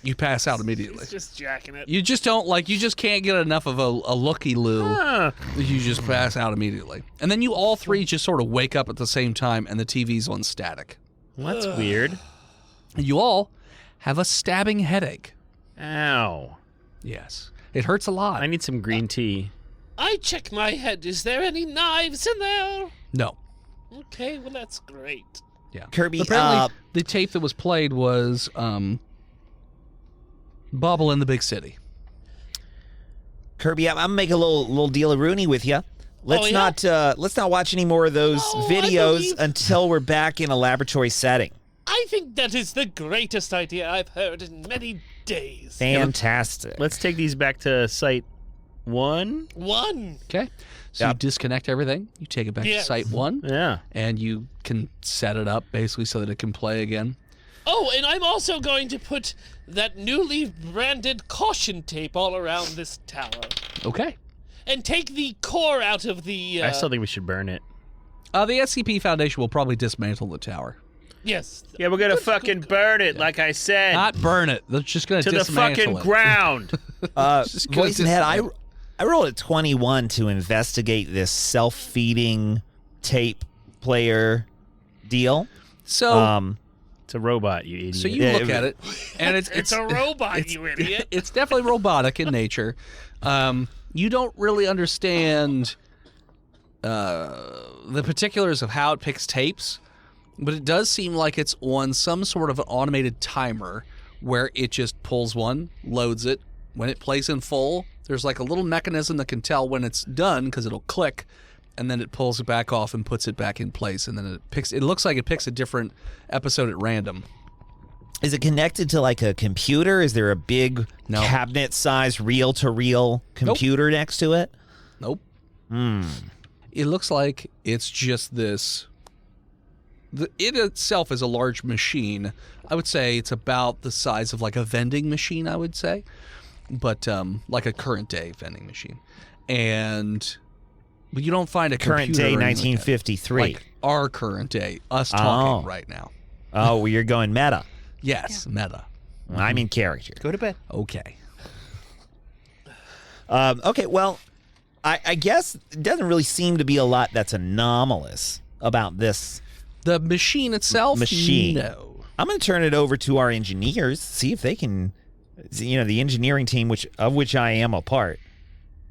You pass out immediately. He's just jacking it. You just don't you just can't get enough of a looky-loo. You just pass out immediately. And then you all three just sort of wake up at the same time and the TV's on static. Well, that's weird. You all have a stabbing headache. Ow. Yes. It hurts a lot. I need some green tea. I check my head. Is there any knives in there? No. Okay, well, that's great. Yeah. Kirby, Apparently, the tape that was played was Bobble in the Big City. Kirby, I'm gonna make a little deal of Rooney with you. Let's not watch any more of those videos until we're back in a laboratory setting. I think that is the greatest idea I've heard in many days. Fantastic. Let's take these back to Site 1. Okay. So you disconnect everything. You take it back to Site 1. Yeah. And you can set it up basically so that it can play again. Oh, and I'm also going to put that newly branded caution tape all around this tower. Okay. And take the core out of the... I still think we should burn it. The SCP Foundation will probably dismantle the tower. Yes. Yeah, we're going to fucking burn it, like I said. Not burn it. They're just going to dismantle it. To the fucking ground. Voice and Head, I rolled a 21 to investigate this self-feeding tape player deal. So... it's a robot, you idiot. So you look at it, and it's a robot, you idiot. It's definitely robotic in nature. You don't really understand the particulars of how it picks tapes, but it does seem like it's on some sort of an automated timer where it just pulls one, loads it. When it plays in full, there's like a little mechanism that can tell when it's done because it'll click, and then it pulls it back off and puts it back in place, and then it looks like it picks a different episode at random. Is it connected to like a computer? Is there a big cabinet-sized reel-to-reel computer next to it? Nope. It looks like it's just this. It itself is a large machine. I would say it's about the size of like a vending machine, I would say. But like a current day vending machine. But you don't find a current day 1953. Like our current day, us talking right now. Oh, well, you're going meta. Yes, meta. Well, I'm in character. Go to bed. Okay. Okay, well, I guess it doesn't really seem to be a lot that's anomalous about this. The machine itself? No. I'm going to turn it over to our engineers, see if they can, the engineering team, of which I am a part,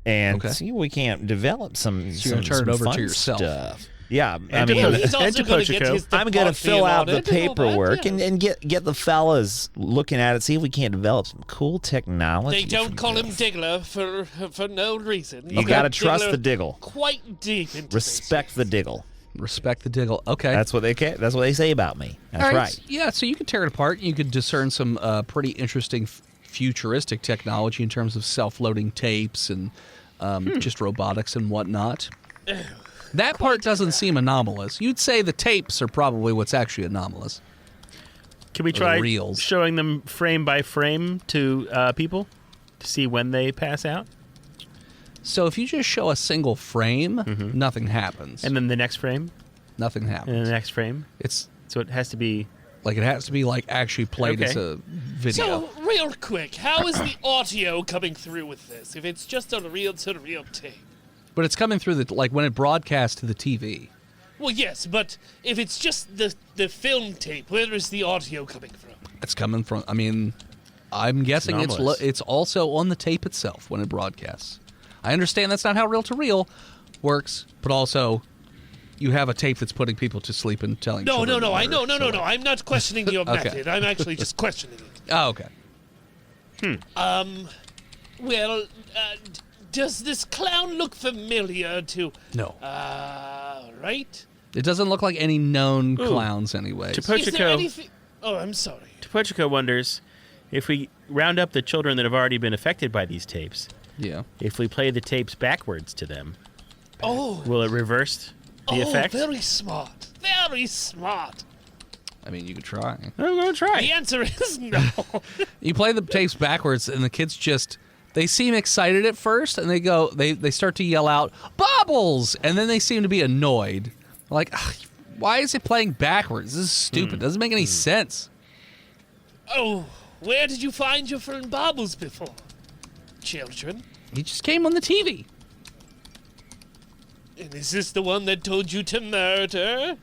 and see if we can't develop some turn it over fun to yourself. Stuff. Yeah, I'm going to fill out the paperwork and get the fellas looking at it, see if we can't develop some cool technology. They don't call him Diggler for no reason. You got to trust the Diggle. Quite deep into Respect the Diggle. Respect the Diggle. Okay. That's what they say about me. That's right. Yeah, so you could tear it apart. You could discern some pretty interesting futuristic technology in terms of self-loading tapes and just robotics and whatnot. That part doesn't seem anomalous. You'd say the tapes are probably what's actually anomalous. Can we try showing them frame by frame to people to see when they pass out? So if you just show a single frame, nothing happens. And then the next frame? Nothing happens. And the next frame? So it has to be... Like, it has to be, like, actually played as a video. So, real quick, how is the audio coming through with this, if it's just a reel-to-reel tape? But it's coming through, when it broadcasts to the TV. Well, yes, but if it's just the film tape, where is the audio coming from? It's coming from, I'm guessing it's also on the tape itself when it broadcasts. I understand that's not how reel-to-reel works, but also... You have a tape that's putting people to sleep and telling children. No. I'm not questioning your method. I'm actually just questioning it. Oh, okay. Well, does this clown look familiar to... No. Right? It doesn't look like any known clowns anyway. Is there anything... Oh, I'm sorry. Topochico wonders if we round up the children that have already been affected by these tapes. Yeah. If we play the tapes backwards to them. Will it reverse... the effect? Very smart. Very smart. You could try. I'm going to try. The answer is no. You play the tapes backwards, and the kids they seem excited at first, and they start to yell out, "Bobbles!" And then they seem to be annoyed. Like, why is it playing backwards? This is stupid. Doesn't make any sense. Oh, Where did you find your friend Bobbles before? Children? He just came on the TV. And is this the one that told you to murder?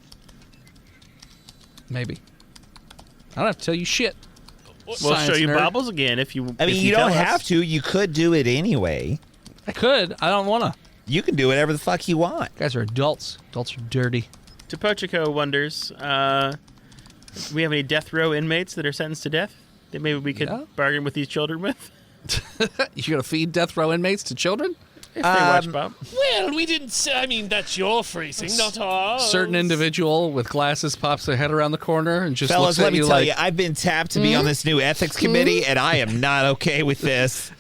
Maybe. I don't have to tell you shit. We'll Science show you nerd. Bobbles again if you. I mean, if you don't tell us. have to. You could do it anyway. I could. I don't want to. You can do whatever the fuck you want. Guys are adults. Adults are dirty. Topochico wonders, do we have any death row inmates that are sentenced to death that maybe we could Yeah. bargain with these children with? You gonna feed death row inmates to children? If they watch Bob. Well, we didn't say, I mean, that's your phrasing, not ours. Certain individual with glasses pops their head around the corner and just Fellas, looks at let me you tell like, you, I've been tapped to be on this new ethics committee, and I am not okay with this.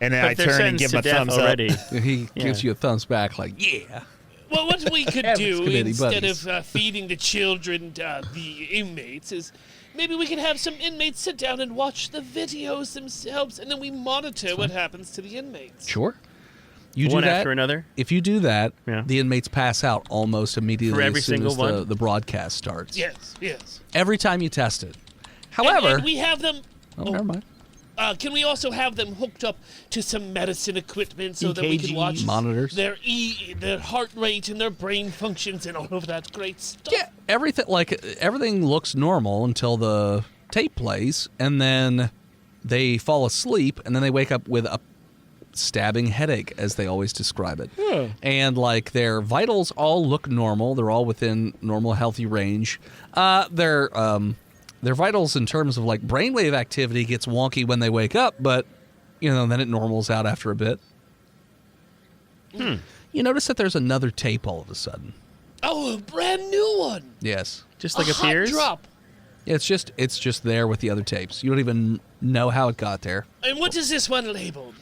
And then But I they're turn and sentenced give to my death thumbs already. up. he gives you a thumbs back like, yeah. Well, what we could Ethics do committee instead buddies. of feeding the children the inmates is maybe we could have some inmates sit down and watch the videos themselves, and then we monitor what happens to the inmates. Sure. You do One that. after another. If you do that, Yeah. the inmates pass out almost immediately For every as soon single as one? the broadcast starts. Yes, yes. Every time you test it. And- However, and we have them. never mind. Can we also have them hooked up to some medicine equipment so that we can watch Monitors. their heart rate and their brain functions and all of that great stuff? Yeah, everything looks normal until the tape plays, and then they fall asleep, and then they wake up with a stabbing headache, as they always describe it. And like their vitals all look normal; they're all within normal, healthy range. Their vitals in terms of like brainwave activity gets wonky when they wake up, but then it normals out after a bit. You notice that there's another tape all of a sudden. Oh, a brand new one. Yes. Just like a hot appears. drop. It's just there with the other tapes. You don't even know how it got there. And what is this one labeled?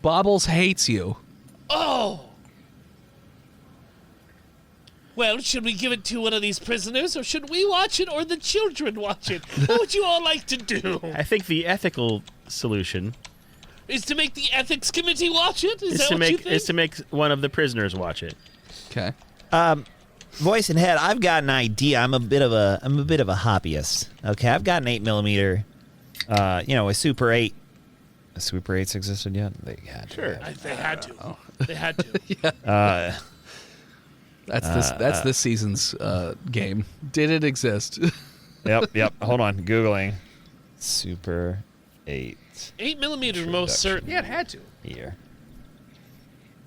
Bobbles hates you. Oh. Well, should we give it to one of these prisoners, or should we watch it, or the children watch it? What would you all like to do? I think the ethical solution Is to make the ethics committee watch it? Is that to what you make think? to make one of the prisoners watch it. Okay. Voice and head, I've got an idea. I'm a bit of a hobbyist. Okay, I've got an 8mm. A Super 8. A Super 8's existed yet? They had. Sure. They had to. They had to. That's this season's game. Did it exist? Yep. Hold on, Googling. Super 8 8mm most certain. Yeah, it had to. year.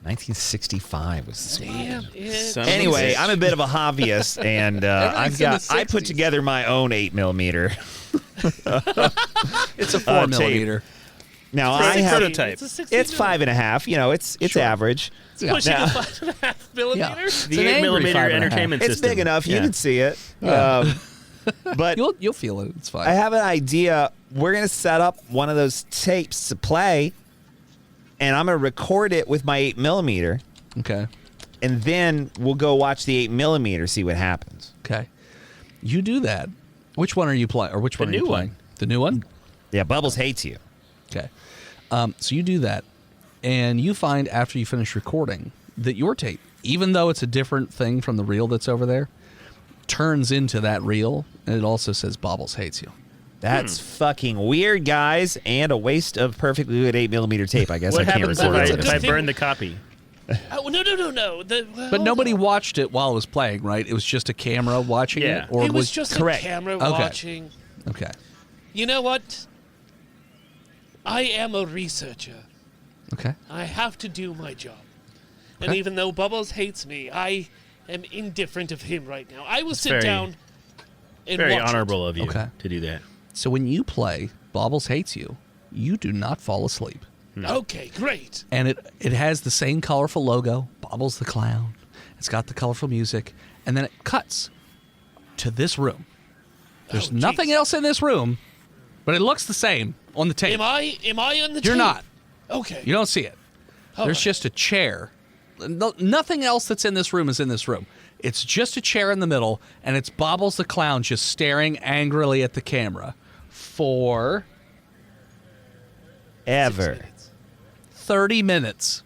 1965 was the Damn it. Son Anyway, I'm a bit of a hobbyist, and I put 60s. together my own 8mm. It's a 4mm. Now Prototype. I have Prototype. It's a 60 it's 5.5. It's average. It's pushing Now- a 5.5 millimeter. Yeah. The It's an angry 8mm 5.5. entertainment It's system. big enough. You Yeah. can see it. But You'll feel it. It's fine. I have an idea. We're gonna set up one of those tapes to play, and I'm gonna record it with my 8mm, Okay. and then we'll go watch the 8mm, see what happens. Okay. You do that. Which one are you playing? Or which one are you new playing? one. The new one? Yeah, Bubbles hates you. Okay. So you do that, and you find after you finish recording that your tape, even though it's a different thing from the reel that's over there, turns into that reel, and it also says Bobbles hates you. That's fucking weird, guys, and a waste of perfectly good 8mm tape. I guess What I can't happens record if it. I burn the copy? Oh, no. But nobody watched it while it was playing, right? It was just a camera watching Yeah. it? Or It was just correct. a camera Okay. watching. Okay. You know what? I am a researcher. Okay. I have to do my job. And Okay. even though Bubbles hates me, I am indifferent of him right now. I will sit very- down and Very watch honorable of you Okay. to do that. So when you play Bobbles hates you, you do not fall asleep. it. Okay, great. And it has the same colorful logo, Bobbles the Clown. It's got the colorful music, and then it cuts to this room. There's Oh, nothing jeez. else in this room, but it looks the same on the tape. Am I on the You're tape? not. Okay. You don't see it. All There's right. just a chair. Nothing else that's in this room is in this room. It's just a chair in the middle, and it's Bobbles the Clown just staring angrily at the camera for Ever. 30 minutes.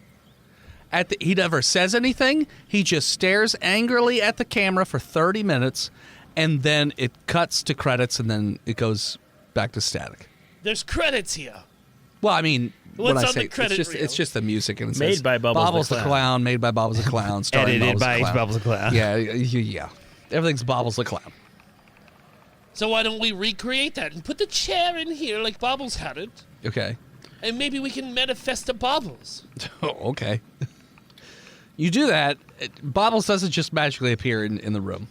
He never says anything. He just stares angrily at the camera for 30 minutes, and then it cuts to credits, and then it goes back to static. There's credits here. Well, I mean, when What's I on say the credit it's reel? just the music, and it Made says, by Bobbles the Clown, made by Bobbles the Clown, starring Edited Bobbles by the Clown. Bobbles the Clown. Yeah. Everything's Bobbles the Clown. So why don't we recreate that and put the chair in here like Bobbles had it, Okay. and maybe we can manifest a Bobbles. Oh, okay. You do that. Bobbles doesn't just magically appear in the room.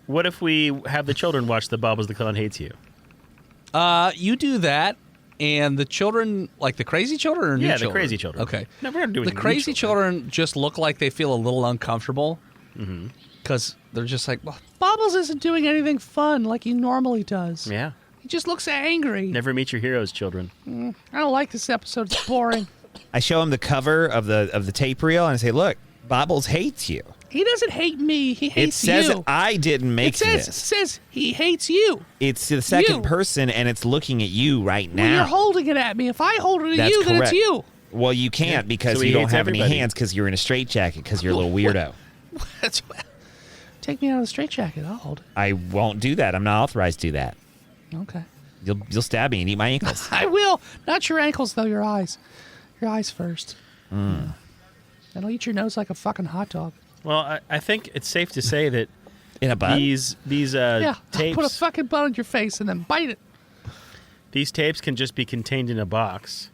What if we have the children watch the Bobbles the Clown Hates You? You do that, and the children, like the crazy children or new children? The crazy children. Okay. No, we're not doing The new crazy children just look like they feel a little uncomfortable because they're just like, well, Bobbles isn't doing anything fun like he normally does. Yeah. He just looks angry. Never meet your heroes, children. I don't like this episode. It's boring. I show him the cover of the tape reel and I say, "Look, Bobbles hates you." He doesn't hate me. He It hates says you. I didn't make It this. says he hates you. It's the second You. person, and it's looking at you right Well, you're now. holding it at me. If I hold it at That's you, then it's correct. you. Well, you can't because So you he don't hates have any everybody. hands because you're in a straitjacket because you're a little weirdo. that's Take me out of the straitjacket. I'll hold it. I won't do that. I'm not authorized to do that. Okay. You'll stab me and eat my ankles. I will. Not your ankles, though. Your eyes. Your eyes first. And I'll eat your nose like a fucking hot dog. Well, I think it's safe to say that In a bun? these Yeah. I'll tapes put a fucking bun on your face and then bite it. these tapes can just be contained in a box,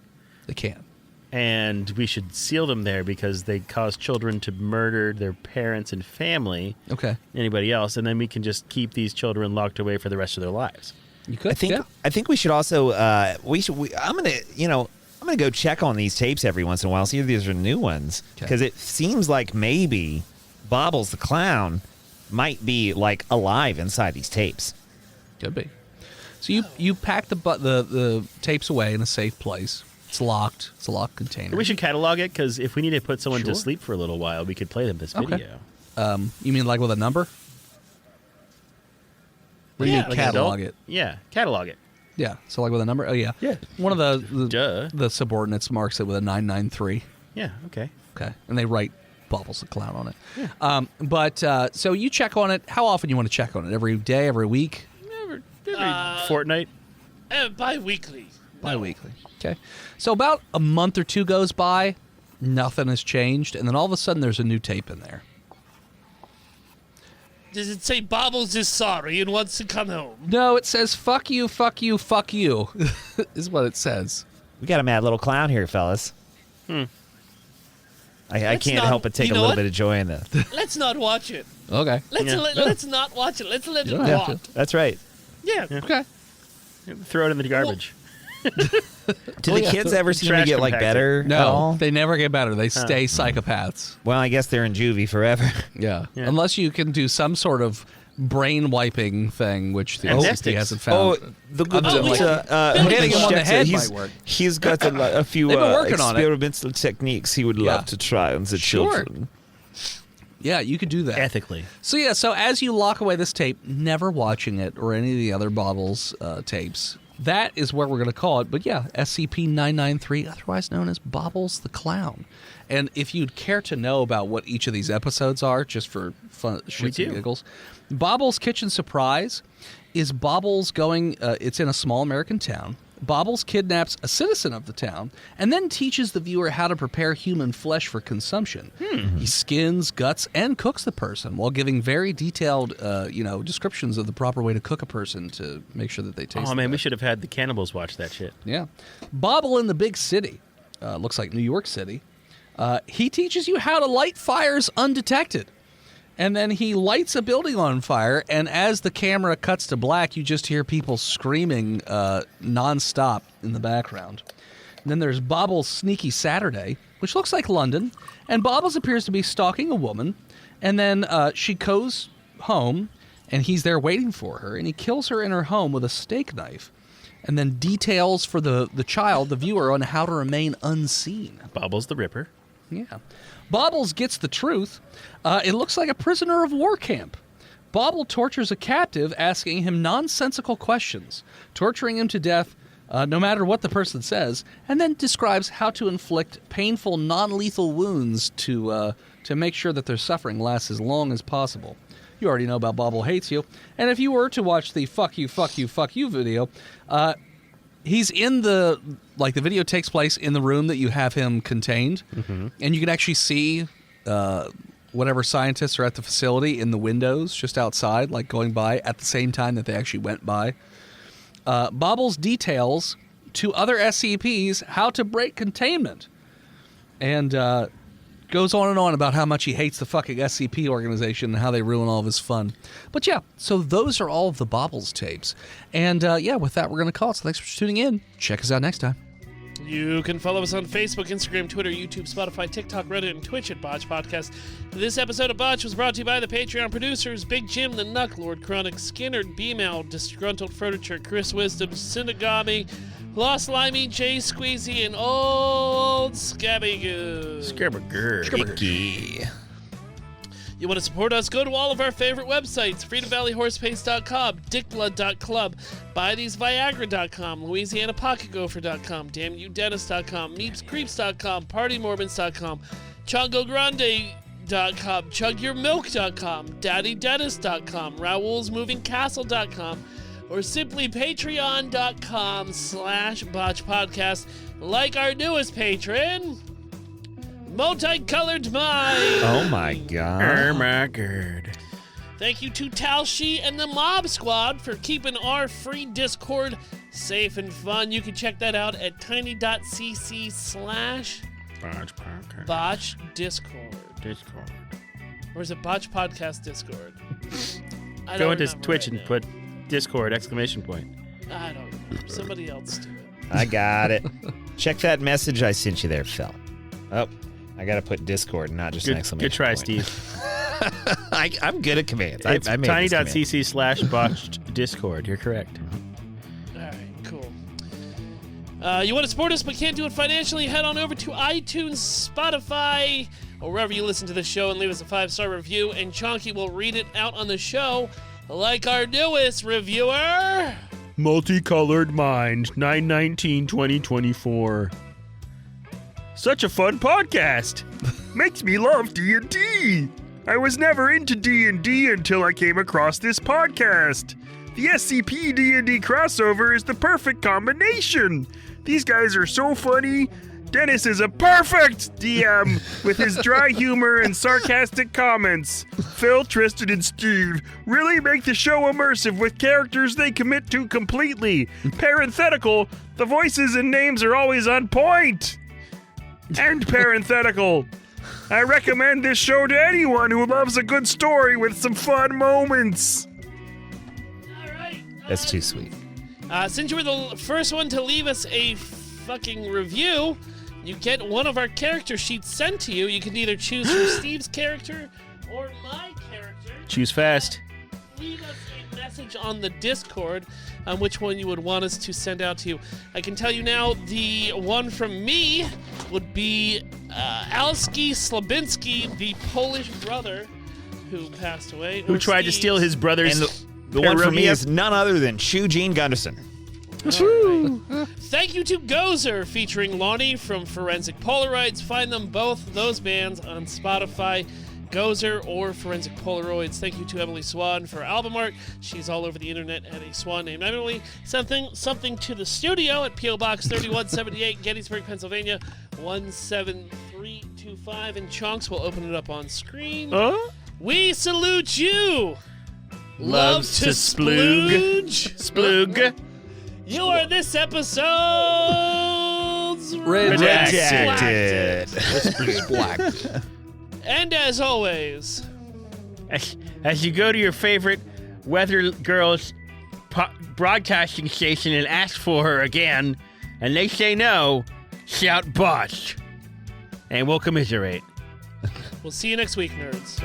they can. and we should seal them there because they cause children to murder their parents and family, Okay. anybody else, and then we can just keep these children locked away for the rest of their lives. You could. I think we should also I'm gonna go check on these tapes every once in a while, see if these are new ones, Okay. because it seems like maybe Bobbles the Clown might be like alive inside these tapes. Could be. So you pack the tapes away in a safe place. It's locked. It's a locked container. We should catalog it because if we need to put someone Sure. to sleep for a little while, we could play them this Okay. video. You mean like with a number? What do you mean Like catalog adult? it? Yeah, catalog it. Yeah. So like with a number? Oh yeah. Yeah. One of Duh. the subordinates marks it with a 993. Yeah, okay. Okay. And they write Bobbles the Clown on it. So you check on it. How often you want to check on it? Every day? Every week? Every fortnight. Bi-weekly. Bi-weekly. Okay. So about a month or two goes by, nothing has changed, and then all of a sudden there's a new tape in there. Does it say Bobbles is sorry and wants to come home? No, it says fuck you, fuck you, fuck you, is what it says. We got a mad little clown here, fellas. I Let's can't not- help but take you a know little what? bit of joy in this. Let's not watch it. Okay. Let's not watch it. Let's let You it don't have rot. to. That's right. Yeah. Okay. Throw it in the garbage. Do the kids ever seem to Trash get like compactor. better at No, all? they never get better. They stay psychopaths. Well, I guess they're in juvie forever. Yeah. Yeah. Unless you can do some sort of brain wiping thing, which the Amnestics. OCP hasn't found. The good Oh, we hitting him on the head he's, might work. he's got a few They've been working on it. experimental techniques he would Yeah. love to try on the Sure. children. Yeah, you could do that. Ethically. So as you lock away this tape, never watching it or any of the other Bobbles tapes, that is where we're going to call it. But yeah, SCP-993, otherwise known as Bobbles the Clown. And if you'd care to know about what each of these episodes are, just for fun, shits do. and giggles, Bobbles Kitchen Surprise is Bobbles going, it's in a small American town. Bobbles kidnaps a citizen of the town and then teaches the viewer how to prepare human flesh for consumption. He skins, guts, and cooks the person while giving very detailed, descriptions of the proper way to cook a person to make sure that they taste. Oh, man, we best. should have had the cannibals watch that shit. Yeah, Bobble in the Big City, looks like New York City. He teaches you how to light fires undetected. And then he lights a building on fire, and as the camera cuts to black, you just hear people screaming nonstop in the background. And then there's Bobble's Sneaky Saturday, which looks like London, and Bobbles appears to be stalking a woman, and then she goes home, and he's there waiting for her, and he kills her in her home with a steak knife, and then details for the child, the viewer, on how to remain unseen. Bobbles the Ripper. Yeah. Bobbles gets the truth. It looks like a prisoner of war camp. Bobble tortures a captive, asking him nonsensical questions, torturing him to death no matter what the person says, and then describes how to inflict painful, non-lethal wounds to make sure that their suffering lasts as long as possible. you already know about Bobble Hates You. And if you were to watch the fuck you, fuck you, fuck you video, he's in the video takes place in the room that you have him contained. Mm-hmm. And you can actually see whatever scientists are at the facility in the windows just outside, like going by at the same time that they actually went by. Bobble's details to other SCPs how to break containment. And goes on and on about how much he hates the fucking SCP organization and how they ruin all of his fun. But yeah, so those are all of the Bobbles tapes. And with that, we're going to call it. So thanks for tuning in. Check us out next time. You can follow us on Facebook, Instagram, Twitter, YouTube, Spotify, TikTok, Reddit, and Twitch at Botched Podcast. This episode of Botched was brought to you by the Patreon producers, Big Jim, the Nuck Lord, Chronic, Skinner, B-Mal, Disgruntled Furniture, Chris Wisdom, Sinagami, Lost Limey, Jay Squeezy, and Old Scabby Goo. Icky. You want to support us? Go to all of our favorite websites, freedomvalleyhorsepace.com, dickblood.club, buytheseviagra.com, louisianapocketgopher.com, damnyoudennis.com, meepscreeps.com, partymormons.com, chongogrande.com, chugyourmilk.com, daddydennis.com, raoulsmovingcastle.com, or simply patreon.com/botchpodcast, like our newest patron, Multicolored Mind. Oh my god. Oh my god. Thank you to Talshi and the Mob Squad for keeping our free Discord safe and fun. You can check that out at tiny.cc/Botch Discord. Or is it Botch Podcast Discord? Go into Twitch right and put Discord ! I don't remember. Somebody else do it. I got it. Check that message I sent you there, Phil. Oh, I got to put Discord, not just an exclamation Good try, point. Steve. I'm good at commands. It's I made this command. tiny.cc/botched Discord. You're correct. All right, cool. You want to support us but can't do it financially? Head on over to iTunes, Spotify, or wherever you listen to the show and leave us a 5-star review, and Chonky will read it out on the show like our newest reviewer. Multicolored Mind, 9/19/2024. Such a fun podcast. Makes me love D&D. I was never into D&D until I came across this podcast. The SCP D&D crossover is the perfect combination. These guys are so funny. Dennis is a perfect DM with his dry humor and sarcastic comments. Phil, Tristan, and Steve really make the show immersive with characters they commit to completely. Parenthetical, the voices and names are always on point. And parenthetical, I recommend this show to anyone who loves a good story with some fun moments. All right. That's too sweet. Since you were the first one to leave us a fucking review, you get one of our character sheets sent to you. You can either choose from Steve's character or my character. Choose fast. Leave us a message on the Discord on which one you would want us to send out to you. I can tell you now, the one from me would be Alski Slabinski, the Polish brother who passed away. Who tried to steal his brother's... And the one for me is none other than Eugene Gunderson. Right. Thank you to Gozer, featuring Lonnie from Forensic Polaroids. Find them both, those bands, on Spotify. Gozer or Forensic Polaroids. Thank you to Emily Swan for album art. She's all over the internet at a swan named Emily. Something to the studio at P.O. Box 3178, Gettysburg, Pennsylvania, 17325. And Chonks will open it up on screen. We salute you. Loves to splooge. Splooge. You are this episode's Redacted. Black. And as always, As you go to your favorite Weather Girls broadcasting station and ask for her again, and they say no, shout Botched. And we'll commiserate. we'll see you next week, nerds.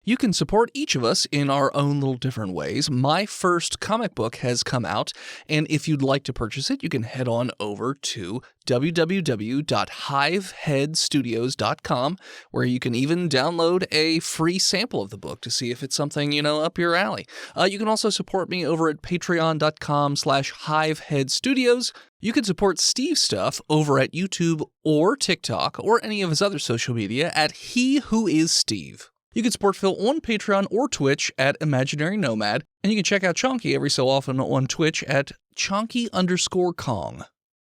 You can support each of us in our own little different ways. My first comic book has come out, and if you'd like to purchase it, you can head on over to www.hiveheadstudios.com, where you can even download a free sample of the book to see if it's something, up your alley. You can also support me over at patreon.com/hiveheadstudios. You can support Steve's stuff over at YouTube or TikTok or any of his other social media at He Who Is Steve. You can support Phil on Patreon or Twitch at Imaginary Nomad, and you can check out Chonky every so often on Twitch at Chonky_Kong.